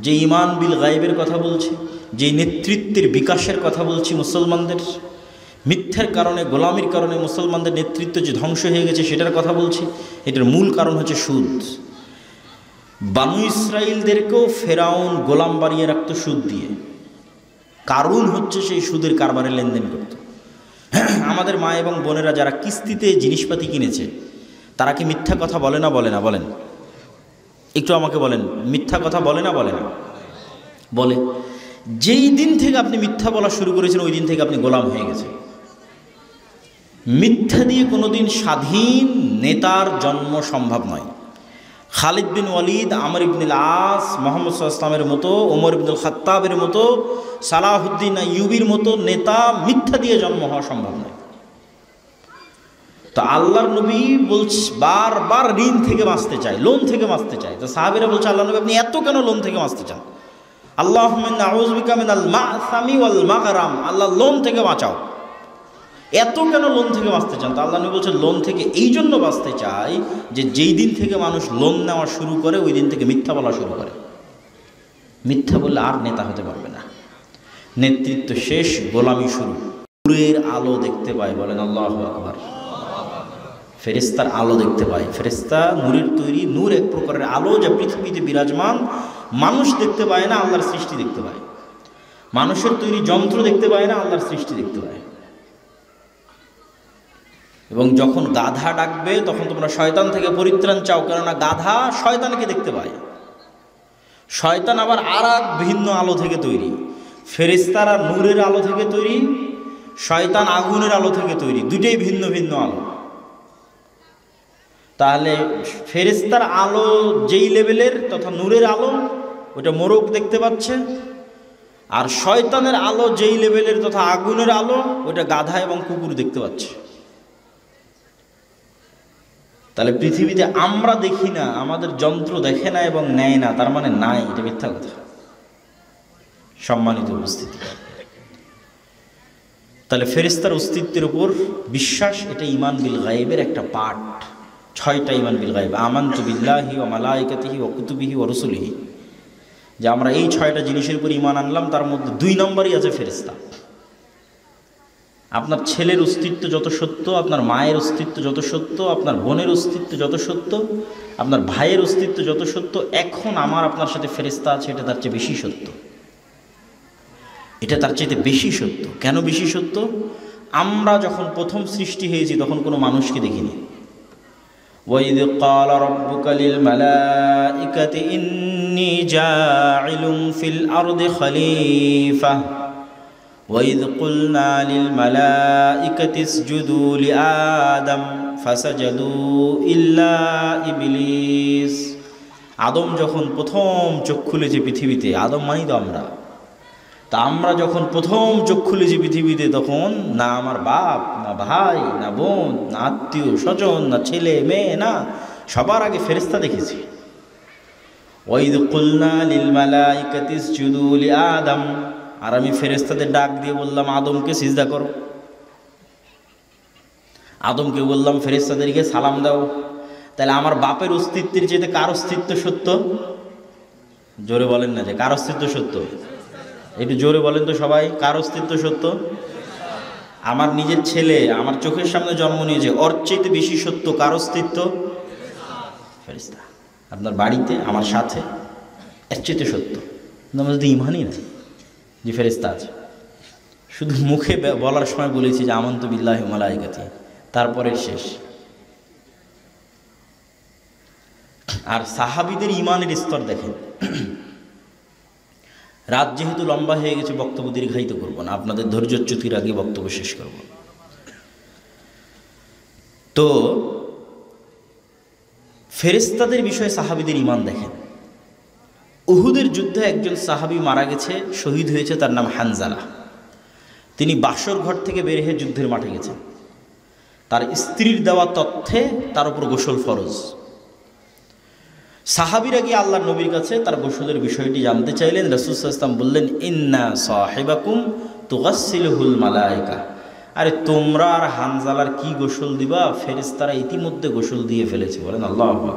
যে ইমান বিল গায়েবের কথা বলছি, যেই নেতৃত্বের বিকাশের কথা বলছি, মুসলমানদের মিথ্যার কারণে, গোলামির কারণে মুসলমানদের নেতৃত্ব যে ধ্বংস হয়ে গেছে সেটার কথা বলছি, এটার মূল কারণ হচ্ছে সুদ। বানু ইসরাইলদেরকেও ফেরাউন গোলাম বানিয়ে রাখত সুদ দিয়ে, কারণ হচ্ছে সেই সুদের কারবারে লেনদেন করত। আমাদের মা এবং বোনেরা যারা কিস্তিতে জিনিসপাতি কিনেছে, তারা কি মিথ্যা কথা বলে না বলে না? বলেন, একটু আমাকে বলেন, মিথ্যা কথা বলে না বলে না? বলে। যেই দিন থেকে আপনি মিথ্যা বলা শুরু করেছেন, ওই দিন থেকে আপনি গোলাম হয়ে গেছেন। মিথ্যা দিয়ে কোনোদিন স্বাধীন নেতার জন্ম সম্ভব নয়। খালিদ বিন ওয়ালিদ, আমর ইবনুল আস, মোহাম্মদ সাল্লাল্লাহু আলাইহি ওয়াসাল্লামের মতো, ওমর ইবনুল খাত্তাবের মতো, সালাহুদ্দিন আইয়ুবীর মতো নেতা মিথ্যা দিয়ে জন্ম হওয়া সম্ভব নয়। তো আল্লাহর নবী বলছে বারবার ঋণ থেকে বাঁচতে চায়, লোন থেকে বাঁচতে চায়। তো সাহাবীরা বলছে, আল্লাহ নবী আপনি এত কেন লোন থেকে বাঁচতে চান? আল্লাহুম্মা ইন্নী আউযু বিকা মিনাল মা'সামি ওয়াল মাগরাম, আল্লাহ লোন থেকে বাঁচাও। এত কেন লোন থেকে বাঁচতে চান? তো আল্লাহ নবী বলছে, লোন থেকে এই জন্য বাঁচতে চাই যে যেই দিন থেকে মানুষ লোন নেওয়া শুরু করে, ওই দিন থেকে মিথ্যা বলা শুরু করে। মিথ্যা বললে আর নেতা হতে পারবে না, নেতৃত্ব শেষ, গোলামি শুরু। নূরের আলো দেখতে পায়, বলেন আল্লাহু আকবার। ফেরেশতার আলো দেখতে পায়। ফেরেশতা নূরের তৈরি, নূর এক প্রকারের আলো যা পৃথিবীতে বিরাজমান। মানুষ দেখতে পায় না, আল্লাহর সৃষ্টি দেখতে পায়। মানুষের তৈরি যন্ত্র দেখতে পায় না, আল্লাহর সৃষ্টি দেখতে পায়। এবং যখন গাধা ডাকবে, তখন তোমরা শয়তান থেকে পরিত্রাণ চাও, কেননা গাধা শয়তানকে দেখতে পায়। শয়তান আবার আর এক ভিন্ন আলো থেকে তৈরি। ফেরেশতারা নূরের আলো থেকে তৈরি, শয়তান আগুনের আলো থেকে তৈরি, দুটেই ভিন্ন ভিন্ন আলো। তাহলে ফেরেশতার আলো যেই লেভেলের তথা নূরের আলো, ওটা মোরগ দেখতে পাচ্ছে। আর শয়তানের আলো যেই লেভেলের তথা আগুনের আলো, ওটা গাধা এবং কুকুর দেখতে পাচ্ছে। তাহলে পৃথিবীতে আমরা দেখি না, আমাদের যন্ত্র দেখে না এবং নেয় না, তার মানে নাই, এটা মিথ্যা কথা। সম্মানিত উপস্থিতি, তাহলে ফেরেশতার অস্তিত্বের উপর বিশ্বাস, এটা ঈমান বিল গায়বের একটা পার্ট। 6টা ঈমান বিল গায়ব। আমানতু বিল্লাহি ওয়া মালাইকাতিহি ওয়া কুতুবিহি ওয়া রুসুলিহি, যে আমরা এই 6টা জিনিসের উপর ঈমান আনলাম, তার মধ্যে 2 নম্বরই আছে ফেরেশতা। আপনার ছেলের অস্তিত্ব যত সত্য, আপনার মায়ের অস্তিত্ব যত সত্য, আপনার বোনের অস্তিত্ব যত সত্য, আপনার ভাইয়ের অস্তিত্ব যত সত্য, এখন আমার আপনার সাথে ফেরেশতা আছে, এটা তার চেয়ে বেশি সত্য। এটা তার চাইতে বেশি সত্য। কেন বেশি সত্য? আমরা যখন প্রথম সৃষ্টি হয়েছি তখন কোনো মানুষকে দেখিনি। وَإِذْ قَالَ رَبُّكَ لِلْمَلَائِكَةِ إِنِّي جَاعِلٌ فِي الْأَرْضِ خَلِيفَةً وَإِذْ قُلْنَا لِلْمَلَائِكَةِ اسْجُدُوا لِآدَمَ فَسَجَدُوا إِلَّا إِبْلِيسَ। আদম যখন প্রথম চোখ খুলেছে পৃথিবীতে, আদম মানি তো আমরা, তা আমরা যখন প্রথম চোখ খুলেছি পৃথিবীতে, তখন না আমার বাপ, না ভাই, না বোন, না আত্মীয় স্বজন, না ছেলে মেয়ে, না, সবার আগে ফেরেশতা দেখেছি। ওয়াইদ কুলনা লিল মালাইকাতি ইসজুদু লিআদম, আর আমি ফেরেশতাদের ডাক দিয়ে বললাম আদমকে সিজদা করো। আদমকে বললাম ফেরেশতাদেরকে সালাম দাও। তাহলে আমার বাপের অস্তিত্বের চেয়ে কার অস্তিত্ব সত্য? জোরে বলেন না, যে কার অস্তিত্ব সত্য? একটু জোরে বলেন তো সবাই, কার অস্তিত্ব সত্য? আমার নিজের ছেলে আমার চোখের সামনে জন্ম নিয়েছে, ওর চাইতে বেশি সত্য কার অস্তিত্ব? ফেরেশতা। আপনার বাড়িতে আমার সাথে, এর চাইতে সত্য। আমরা যদি ইমানই না যে ফেরেশতা আছে, শুধু মুখে বলার সময় বলেছি যে আমানতু বিল্লাহি ওয়া মালাইকাতিহি, তারপরে শেষ। আর সাহাবীদের ইমানের স্তর দেখেন। রাত যেহেতু লম্বা হয়ে গেছে, বক্তব্য দীর্ঘায়িত করব না, আপনাদের ধৈর্যচ্যুতির আগে বক্তব্য শেষ করব। তো ফেরেশতাদের বিষয়ে সাহাবীদের ঈমান দেখেন। উহুদের যুদ্ধে একজন সাহাবী মারা গেছে, শহীদ হয়েছে, তার নাম হানজালা। তিনি বাসর ঘর থেকে বের হয়ে যুদ্ধের মাঠে গেছেন। তার স্ত্রীর দেওয়া তথ্যে তার উপর গোসল ফরজ। সাহাবীরা গিয়ে আল্লাহর নবীর কাছে তার গোসলের বিষয়টি জানতে চাইলেন। রাসূল সাল্লাল্লাহু আলাইহি ওয়াসাল্লাম বললেন, ইন্না সাহিবাকুম তুগাসসিলুহুল মালায়েকা, আরে তোমরা আর হানজালার কি গোসল দিবা? ফেরেশতারা ইতিমধ্যে গোসল দিয়ে ফেলেছে। বলেন আল্লাহু আকবার।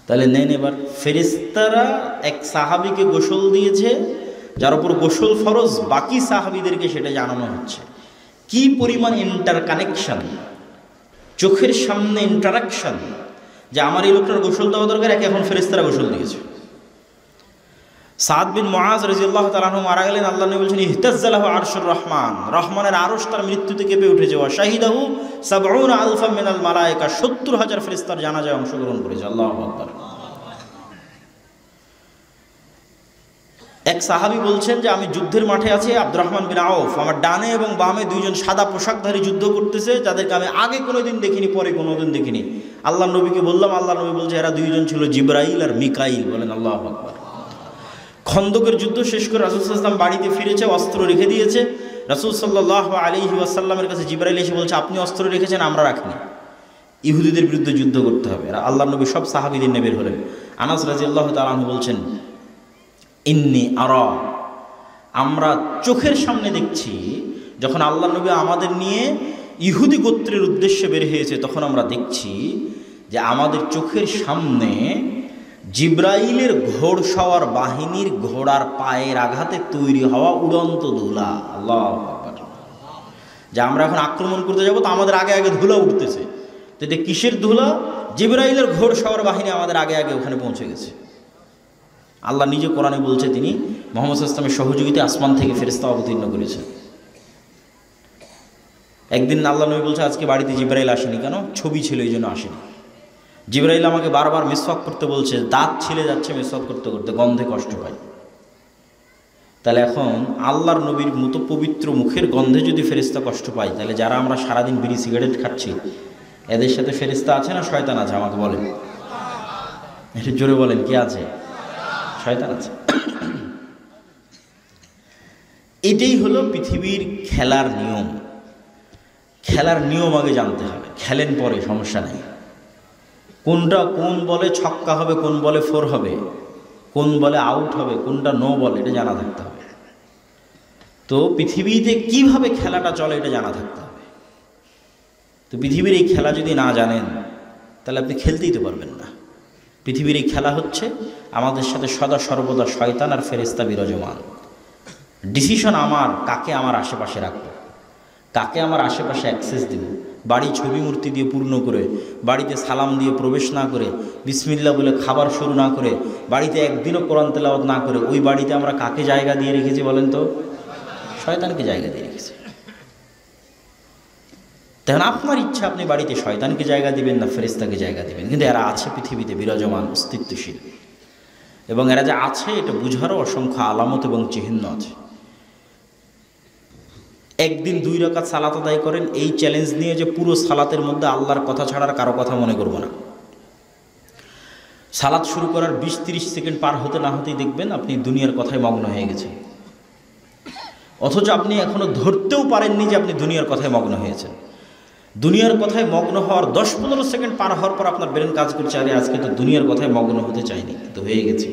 তাহলে নেন, এবার ফেরেশতারা এক সাহাবীকে গোসল দিয়েছে, যার উপর গোসল ফরজ, বাকি সাহাবীদেরকে সেটা জানানো হচ্ছে। কি পরিমাণ ইন্টারকানেকশন, চোখের সামনে ইন্টারাকশন, যে আমার এই লোকটার গোসল দেওয়া দরকার, একে এখন ফেরেশতারা গোসল দিয়েছে। সাদ বিন মুআজ রাদিয়াল্লাহু তাআলা আনহু মারা গেলেন। আল্লাহ নবী বলেছেন, ইহতাজ্জালাহু আরশুর রহমান, রহমানের আরশ তার মৃত্যুতে কেঁপে উঠেছে। ওয়া শাহিদাহু ৭০ আলফা মিনাল মালায়েকা, ৭০,০০০ ফেরেশতার জানাজায় অংশগ্রহণ করেছে। আল্লাহু আকবার। এক সাহাবী বলছেন যে আমি যুদ্ধের মাঠে আছি, আব্দুর রহমান বিন আউফ, আমার ডানে এবং বামে 2 জন সাদা পোশাকধারী যুদ্ধ করতেছে, যাদেরকে আমি আগে কোনোদিন দেখিনি, পরে কোনোদিন দেখিনি। আল্লাহ নবীকে বললাম, আল্লাহ নবী বলছে এরা 2 জন ছিল জিবরাইল আর মিকাইল। বলেন আল্লাহু আকবার। খন্দকের যুদ্ধ শেষ করে রাসূল সাল্লাল্লাহু আলাইহি ওয়াসাল্লাম বাড়িতে ফিরেছে, অস্ত্র রেখে দিয়েছে। রাসূল সাল্লাল্লাহু আলাইহি ওয়াসাল্লামের কাছে জিবরাইল এসে বলছে, আপনি অস্ত্র রেখেছেন, আমরা রাখিনি, ইহুদিদের বিরুদ্ধে যুদ্ধ করতে হবে। আর আল্লাহ নবী সব সাহাবীদের নিয়ে বের হলেন। আনাস রাদিয়াল্লাহু তাআলা আনহু বলছেন, ইন্নি আরা, আমরা চোখের সামনে দেখছি, যখন আল্লাহ নবী আমাদের নিয়ে ইহুদি গোত্রের উদ্দেশ্যে বের হয়েছে, তখন আমরা দেখছি যে আমাদের চোখের সামনে জিব্রাইলের ঘোড়সওয়ার বাহিনীর ঘোড়ার পায়ের আঘাতে তৈরি হওয়া উড়ন্ত ধুলা। আল্লাহু আকবার। যে আমরা এখন আক্রমণ করতে যাব, তো আমাদের আগে আগে ধুলা উঠতেছে। তো এটা কিসের ধুলা? জিব্রাইলের ঘোড়সওয়ার বাহিনী আমাদের আগে আগে ওখানে পৌঁছে গেছে। আল্লাহ নিজে কোরআনে বলছে, তিনি মুহাম্মদ সাল্লাল্লাহু আলাইহি ওয়াসাল্লামের সহযোগিতায় আসমান থেকে ফেরেশতা অবতীর্ণ করেছেন। একদিন আল্লাহ নবী বলছে, আজকে বাড়িতে জিব্রাইল আসেনি কেন? ছবি ছিল, এই জন্য আসেনি। জিব্রাইল আমাকে বারবার মিসওয়াক করতে বলছে, দাঁত ছিলে যাচ্ছে মিসওয়াক করতে করতে, গন্ধে কষ্ট পায়। তাহলে এখন আল্লাহর নবীর মতো পবিত্র মুখের গন্ধে যদি ফেরেশতা কষ্ট পায়, তাহলে যারা আমরা সারাদিন বিড়ি সিগারেট খাচ্ছি, এদের সাথে ফেরেশতা আছে না শয়তান আছে? আমাকে বলেন, একটু জোরে বলেন, কে আছে? শয়তান আছে। এটাই হলো পৃথিবীর খেলার নিয়ম। খেলার নিয়ম আগে জানতে হবে, খেলেন পরে, সমস্যা নেই। কোনটা কোন বলে ছক্কা হবে, কোন বলে 4 হবে, কোন বলে আউট হবে, কোনটা নো বল, এটা জানা থাকতে হবে। তো পৃথিবীতে কিভাবে খেলাটা চলে এটা জানা থাকতে হবে। তো পৃথিবীর এই খেলা যদি না জানেন তাহলে আপনি খেলতেই তো পারবেন না। পৃথিবীর এই খেলা হচ্ছে আমাদের সাথে সদা সর্বদা শয়তান আর ফেরেশতা বিরাজমান। ডিসিশন আমার, কাকে আমার আশেপাশে রাখবো, কাকে আমার আশেপাশে অ্যাক্সেস দেব। বাড়ি ছবি মূর্তি দিয়ে পূর্ণ করে, বাড়িতে সালাম দিয়ে প্রবেশ না করে, বিসমিল্লাহ বলে খাবার শুরু না করে, বাড়িতে একদিনও কোরআন তেলাওয়াত না করে, ওই বাড়িতে আমরা কাকে জায়গা দিয়ে রেখেছি বলেন তো? শয়তানকে জায়গা দিয়ে রেখেছি। তখন আপনার ইচ্ছা, আপনি বাড়িতে শয়তানকে জায়গা দিবেন না ফেরেশতাকে জায়গা দিবেন। কিন্তু এরা আছে পৃথিবীতে বিরাজমান, অস্তিত্বশীল, এবং এরা যে আছে এটা বুঝারও অসংখ্য আলামত এবং চিহ্ন আছে। একদিন 2 রাকাত সালাত আদায় করেন, এই চ্যালেঞ্জ নিয়ে যে পুরো সালাতের মধ্যে আল্লাহর কথা ছাড়ার কারো কথা মনে করব না। সালাত শুরু করার 20-30 সেকেন্ড পার হতে না হতেই দেখবেন আপনি দুনিয়ার কথায় মগ্ন হয়ে গেছেন, অথচ আপনি এখনো ধরতেও পারেননি যে আপনি দুনিয়ার কথায় মগ্ন হয়েছেন। দুনিয়ার কথায় মগ্ন হওয়ার 10-15 সেকেন্ড পার হওয়ার পর আপনার ব্রেন কাজ করছে, আরে আজকে তো দুনিয়ার কথায় মগ্ন হতে চাইনি, কিন্তু হয়ে গেছে।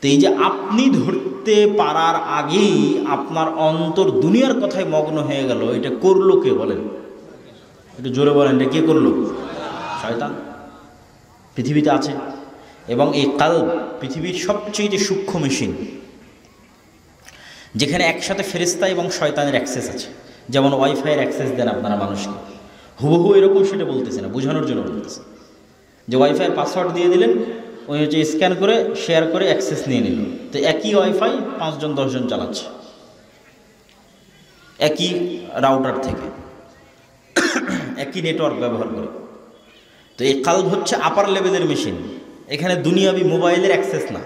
তো এই যে আপনি ধরতে পারার আগেই আপনার অন্তর দুনিয়ার কথায় মগ্ন হয়ে গেল, এটা করলো কে বলেন? একটু জোরে বলেন, এটা কে করলো? শয়তান পৃথিবীতে আছে। এবং এই কালব পৃথিবীর সবচেয়ে সূক্ষ্ম মেশিন, যেখানে একসাথে ফেরেশতা এবং শয়তানের অ্যাক্সেস আছে। যেমন ওয়াইফাইয়ের অ্যাক্সেস দেন আপনারা মানুষকে, হুবহু এরকম সেটা বলতেছে না, বোঝানোর জন্য বলতেছে যে ওয়াইফাইয়ের পাসওয়ার্ড দিয়ে দিলেন, ওই হচ্ছে স্ক্যান করে শেয়ার করে অ্যাক্সেস নিয়ে নিল। তো একই ওয়াইফাই 5-10 জন চালাচ্ছে একই রাউটার থেকে, একই নেটওয়ার্ক ব্যবহার করে। তো এই কালব হচ্ছে আপার লেভেলের মেশিন। এখানে দুনিয়াবি মোবাইলের অ্যাক্সেস না,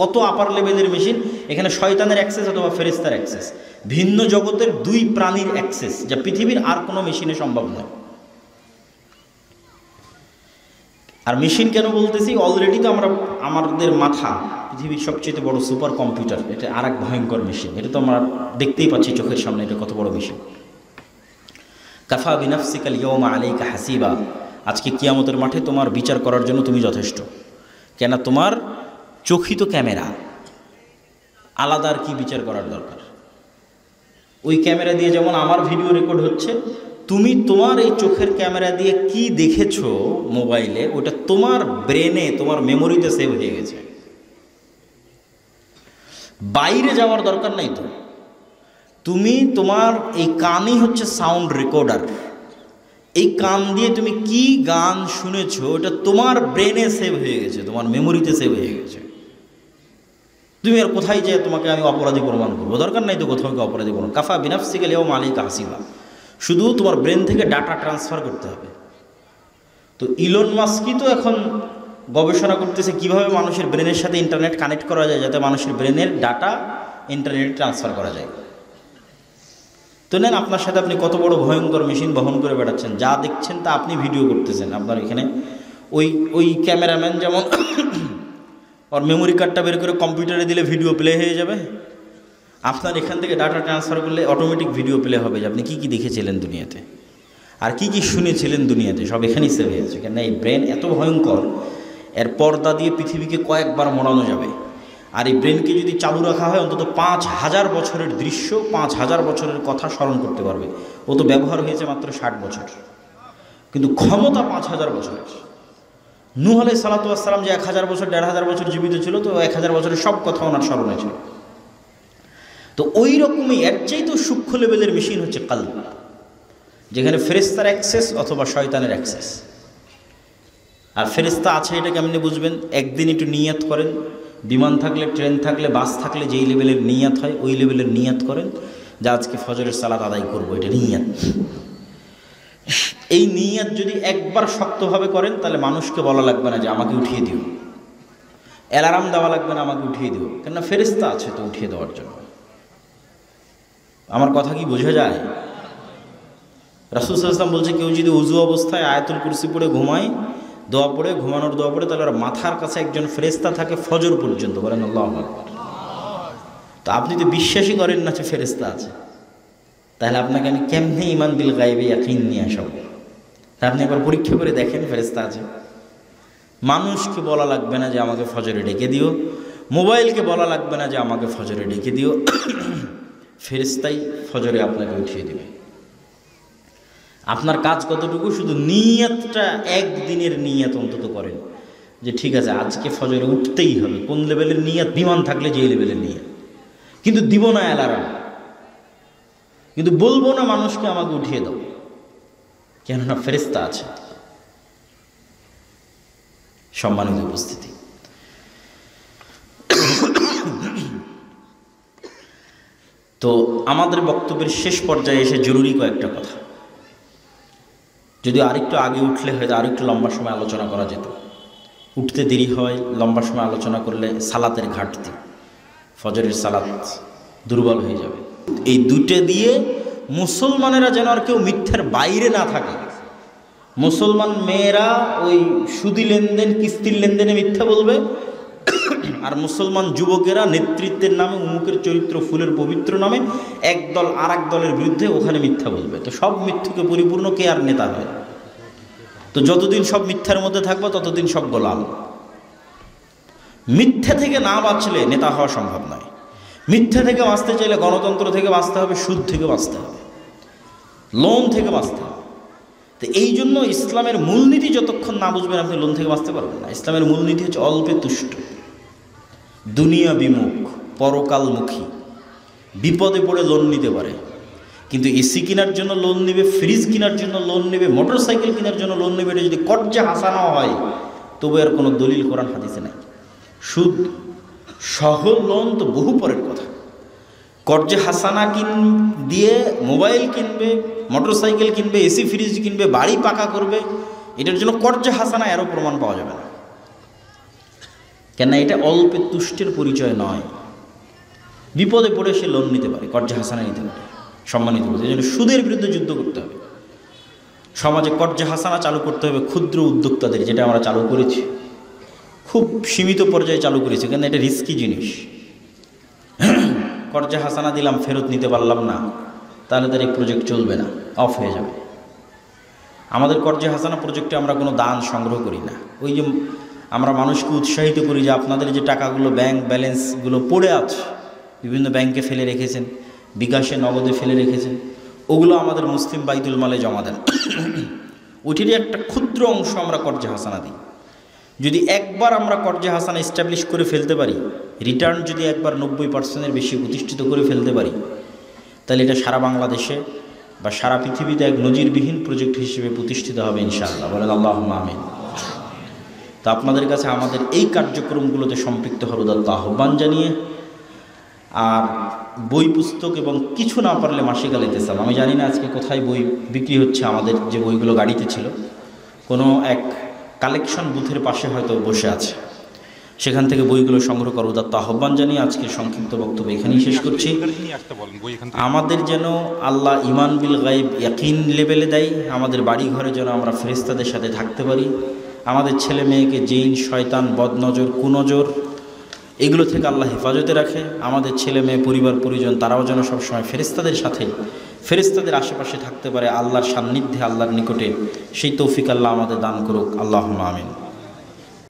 কত আপার লেভেলের মেশিন। এখানে শয়তানের অ্যাক্সেস অথবা ফেরেশতার অ্যাক্সেস, ভিন্ন জগতের 2 প্রাণীর অ্যাক্সেস, যা পৃথিবীর আর কোনো মেশিনে সম্ভব নয়। আর মেশিন কেন বলতেছি, অলরেডি তো আমরা আমাদের মাথা পৃথিবীর সবচেয়ে বড় সুপার কম্পিউটার, এটা আর এক ভয়ঙ্কর মেশিন। এটা তো আমরা দেখতেই পাচ্ছি চোখের সামনে, এটা কত বড় মেশিন। কাফা বিনাফসিকাল ইয়াওমা আলাইকা হাসিবা, আজকে কিয়ামতের মাঠে তোমার বিচার করার জন্য তুমি যথেষ্ট। কেন? তোমার চোখই তো ক্যামেরা, আলাদা আর কি বিচার করার দরকার? ওই ক্যামেরা দিয়ে যেমন আমার ভিডিও রেকর্ড হচ্ছে, তুমি তোমার এই চোখের ক্যামেরা দিয়ে কি দেখেছো মোবাইলে, ওটা তোমার ব্রেনে, তোমার মেমোরিতে সেভ হয়ে গেছে। বাইরে যাওয়ার দরকার নাই তো। তুমি তোমার এই কানই হচ্ছে সাউন্ড রেকর্ডার। এই কান দিয়ে তুমি কি গান শুনেছো ওটা তোমার ব্রেনে সেভ হয়ে গেছে, তোমার মেমোরিতে সেভ হয়ে গেছে। তুমি আর কোথায় যে তোমাকে আমি অপরাধী প্রমাণ করবো, দরকার নাই তো কোথাও অপরাধী প্রমাণ। কাফা বিনাফসিকা লিয়াউমা আলাইকা হাসিবা, শুধু তোমার ব্রেন থেকে ডাটা ট্রান্সফার করতে হবে। তো ইলন মাস্কই তো এখন গবেষণা করতেছে কিভাবে মানুষের ব্রেনের সাথে ইন্টারনেট কানেক্ট করা যায়, যাতে মানুষের ব্রেনের ডাটা ইন্টারনেটে ট্রান্সফার করা যায়। তো নেন, আপনার সাথে আপনি কত বড় ভয়ঙ্কর মেশিন বহন করে বেড়াচ্ছেন, যা দেখছেন তা আপনি ভিডিও করতেছেন। আপনার এখানে ওই ক্যামেরাম্যান যেমন ওর মেমোরি কার্ডটা বের করে কম্পিউটারে দিলে ভিডিও প্লে হয়ে যাবে, আপনার এখান থেকে ডাটা ট্রান্সফার করলে অটোমেটিক ভিডিও প্লে হবে যে আপনি কী কী দেখেছিলেন দুনিয়াতে আর কি কি শুনেছিলেন দুনিয়াতে, সব এখানেই সেভ হয়ে যাচ্ছে। কেন? এই ব্রেন এত ভয়ঙ্কর, এর পর্দা দিয়ে পৃথিবীকে কয়েকবার মোড়ানো যাবে। আর এই ব্রেনকে যদি চালু রাখা হয়, অন্তত 5000 বছরের দৃশ্য, 5000 বছরের কথা স্মরণ করতে পারবে। ও তো ব্যবহার হয়েছে মাত্র 60 বছর, কিন্তু ক্ষমতা 5000 বছরের। নূহ আলাইহিস সালাতু ওয়াস সালাম যে 1000 বছর 1500 বছর জীবিত ছিল, তো 1000 বছরের সব কথা ওনার স্মরণে ছিল। তো ওই রকমই এর চাইতে সূক্ষ্ম লেভেলের মেশিন হচ্ছে কালব, যেখানে ফেরেশতার অ্যাক্সেস অথবা শয়তানের অ্যাক্সেস। আর ফেরেশতা আছে এটা কেমনি বুঝবেন? একদিন একটু নিয়াত করেন, বিমান থাকলে, ট্রেন থাকলে, বাস থাকলে যেই লেভেলের নিয়াত হয় ওই লেভেলের নিয়াত করেন যে আজকে ফজরের সালাত আদায় করবো, এটা নিয়াত। এই নিয়াত যদি একবার শক্তভাবে করেন তাহলে মানুষকে বলা লাগবে না যে আমাকে উঠিয়ে দিও, অ্যালার্ম দেওয়া লাগবে না আমাকে উঠিয়ে দিও, কেননা ফেরেশতা আছে তো উঠিয়ে দেওয়ার জন্য। আমার কথা কি বোঝা যায়? রাসূল সাল্লাল্লাহু আলাইহি ওয়াসাল্লাম বলছে, কেউ যদি উযু অবস্থায় আয়াতুল কুরসি পড়ে ঘুমায়, দোয়া পড়ে, ঘুমানোর দোয়া পড়ে, তাহলে মাথার কাছে একজন ফেরেশতা থাকে ফজর পর্যন্ত। বলেন আল্লাহু আকবার। তো আপনি তো বিশ্বাসই করেন না যে ফেরেশতা আছে, তাহলে আপনাকে আমি কেমনে ঈমান বিল গায়বে ইয়াকিন নিয়ে আসাবো? তা আপনি একবার পরীক্ষা করে দেখেন ফেরেশতা আছে। মানুষকে বলা লাগবে না যে আমাকে ফজরে ডেকে দিও, মোবাইলকে বলা লাগবে না যে আমাকে ফজরে ডেকে দিও, ফেরেশতাই ফজরে আপনাকে উঠিয়ে দেবে। আপনার কাজ কতটুকু, শুধু নিয়তটা, একদিনের নিয়ত অন্তত করেন যে ঠিক আছে আজকে ফজরে উঠতেই হবে। কোন লেভেলের নিয়ত? বিমান থাকলে যে লেভেলের নিয়ত। কিন্তু দিব না অ্যালার্ম, কিন্তু বলবো না মানুষকে আমাকে উঠিয়ে দাও, কেননা ফেরেশতা আছে। সম্মানিত উপস্থিতি, তো আমাদের বক্তব্যের শেষ পর্যায়ে এসে জরুরি কয়েকটা কথা, যদি আরেকটু আগে উঠলে হয়তো আরেকটু লম্বা সময় আলোচনা করা যেত। উঠতে দেরি হয়, লম্বা সময় আলোচনা করলে সালাতের ঘাটতি, ফজরের সালাত দুর্বল হয়ে যাবে। এই দুটো দিয়ে মুসলমানেরা যেন আর কেউ মিথ্যার বাইরে না থাকে। মুসলমান মেয়েরা ওই সুদি লেনদেন, কিস্তির লেনদেনে মিথ্যা বলবে, আর মুসলমান যুবকেরা নেতৃত্বের নামে, উমুকের চরিত্র ফুলের পবিত্র নামে এক দল আর এক দলের বিরুদ্ধে ওখানে মিথ্যা বলবে। তো সব মিথ্যুকে পরিপূর্ণ কে আর নেতা হয়? তো যতদিন সব মিথ্যার মধ্যে থাকবো ততদিন সব গোলাম। মিথ্যা থেকে না বাঁচলে নেতা হওয়া সম্ভব নয়। মিথ্যা থেকে বাঁচতে চাইলে গণতন্ত্র থেকে বাঁচতে হবে, সুদ থেকে বাঁচতে হবে, লোন থেকে বাঁচতে হবে। তো এই জন্য ইসলামের মূলনীতি যতক্ষণ না বুঝবেন আপনি লোন থেকে বাঁচতে পারবেন না। ইসলামের মূলনীতি হচ্ছে অল্পে তুষ্ট, দুনিয়া বিমুখ, পরকালমুখী। বিপদে পড়ে লোন নিতে পারে, কিন্তু এসি কেনার জন্য লোন নেবে, ফ্রিজ কেনার জন্য লোন নেবে, মোটর সাইকেল কেনার জন্য লোন নেবে, এটা যদি কর্জে হাসানো হয় তবু আর কোনো দলিল কোরআন হাদিসে নাই। সুদ সহ লোন তো বহু পরের কথা। কর্জে হাসানা দিয়ে মোবাইল কিনবে, মোটর সাইকেল কিনবে, এসি ফ্রিজ কিনবে, বাড়ি পাকা করবে, এটার জন্য কর্জে হাসানা এরও প্রমাণ পাওয়া যাবে না। কেন? এটা অল্পে তুষ্টের পরিচয় নয়। বিপদে পড়ে সে লোন নিতে পারে, কর্জে হাসানা নিতে পারে। সম্মানিত বলতে এই জন্য সুদের বিরুদ্ধে যুদ্ধ করতে হবে। সমাজে কর্জে হাসানা চালু করতে হবে ক্ষুদ্র উদ্যোক্তাদের, যেটা আমরা চালু করেছি, খুব সীমিত পর্যায়ে চালু করেছি, কেন এটা রিস্কি জিনিস। কর্জে হাসানা দিলাম, ফেরত নিতে পারলাম না, তাহলে তার এই প্রজেক্ট চলবে না, অফ হয়ে যাবে। আমাদের কর্জে হাসানা প্রজেক্টে আমরা কোনো দান সংগ্রহ করি না। ওই যে আমরা মানুষকে উৎসাহিত করি যে আপনাদের যে টাকাগুলো ব্যাংক ব্যালেন্সগুলো পড়ে আছে, বিভিন্ন ব্যাংকে ফেলে রেখেছেন, বিকাশে নগদে ফেলে রেখেছেন, ওগুলো আমাদের মুসলিম বাইতুল মালে জমা দেন। ওইটিরই একটা ক্ষুদ্র অংশ আমরা কর্জে হাসানা দিই। যদি একবার আমরা কর্জে হাসানা এস্টাবলিশ করে ফেলতে পারি, রিটার্ন যদি একবার 90% বেশি প্রতিষ্ঠিত করে ফেলতে পারি, তাহলে এটা সারা বাংলাদেশে বা সারা পৃথিবীতে এক নজিরবিহীন প্রজেক্ট হিসেবে প্রতিষ্ঠিত হবে ইনশাআল্লাহ। বলেন আল্লাহুম্মা আমিন। তো আপনাদের কাছে আমাদের এই কার্যক্রমগুলোতে সম্পৃক্ত হওয়ার উদাত্ত আহ্বান জানিয়ে, আর বই পুস্তক এবং কিছু না পারলে মাসিকাল ইতিসাম, আমি জানি না আজকে কোথায় বই বিক্রি হচ্ছে, আমাদের যে বইগুলো গাড়িতে ছিল কোনো এক কালেকশন বুথের পাশে হয়তো বসে আছে, সেখান থেকে বইগুলো সংগ্রহ করার উদাত্ত আহ্বান জানিয়ে আজকের সংক্ষিপ্ত বক্তব্য এখানেই শেষ করছি। আমাদের যেন আল্লাহ ইমান বিল গাইব ইয়াকিন লেভেলে দেয়, আমাদের বাড়ি ঘরে যেন আমরা ফেরেশতাদের সাথে থাকতে পারি, আমাদের ছেলে মেয়েকে জিন শয়তান বদনজর কুনজর এগুলো থেকে আল্লাহ হেফাজতে রাখে, আমাদের ছেলে মেয়ে পরিবার পরিজন তারাও যেন সবসময় ফেরেশতাদের সাথে, ফেরেশতাদের আশেপাশে থাকতে পারে, আল্লাহর সান্নিধ্যে, আল্লাহর নিকটে, সেই তৌফিক আল্লাহ আমাদের দান করুক। আল্লাহুম্মা আমিন।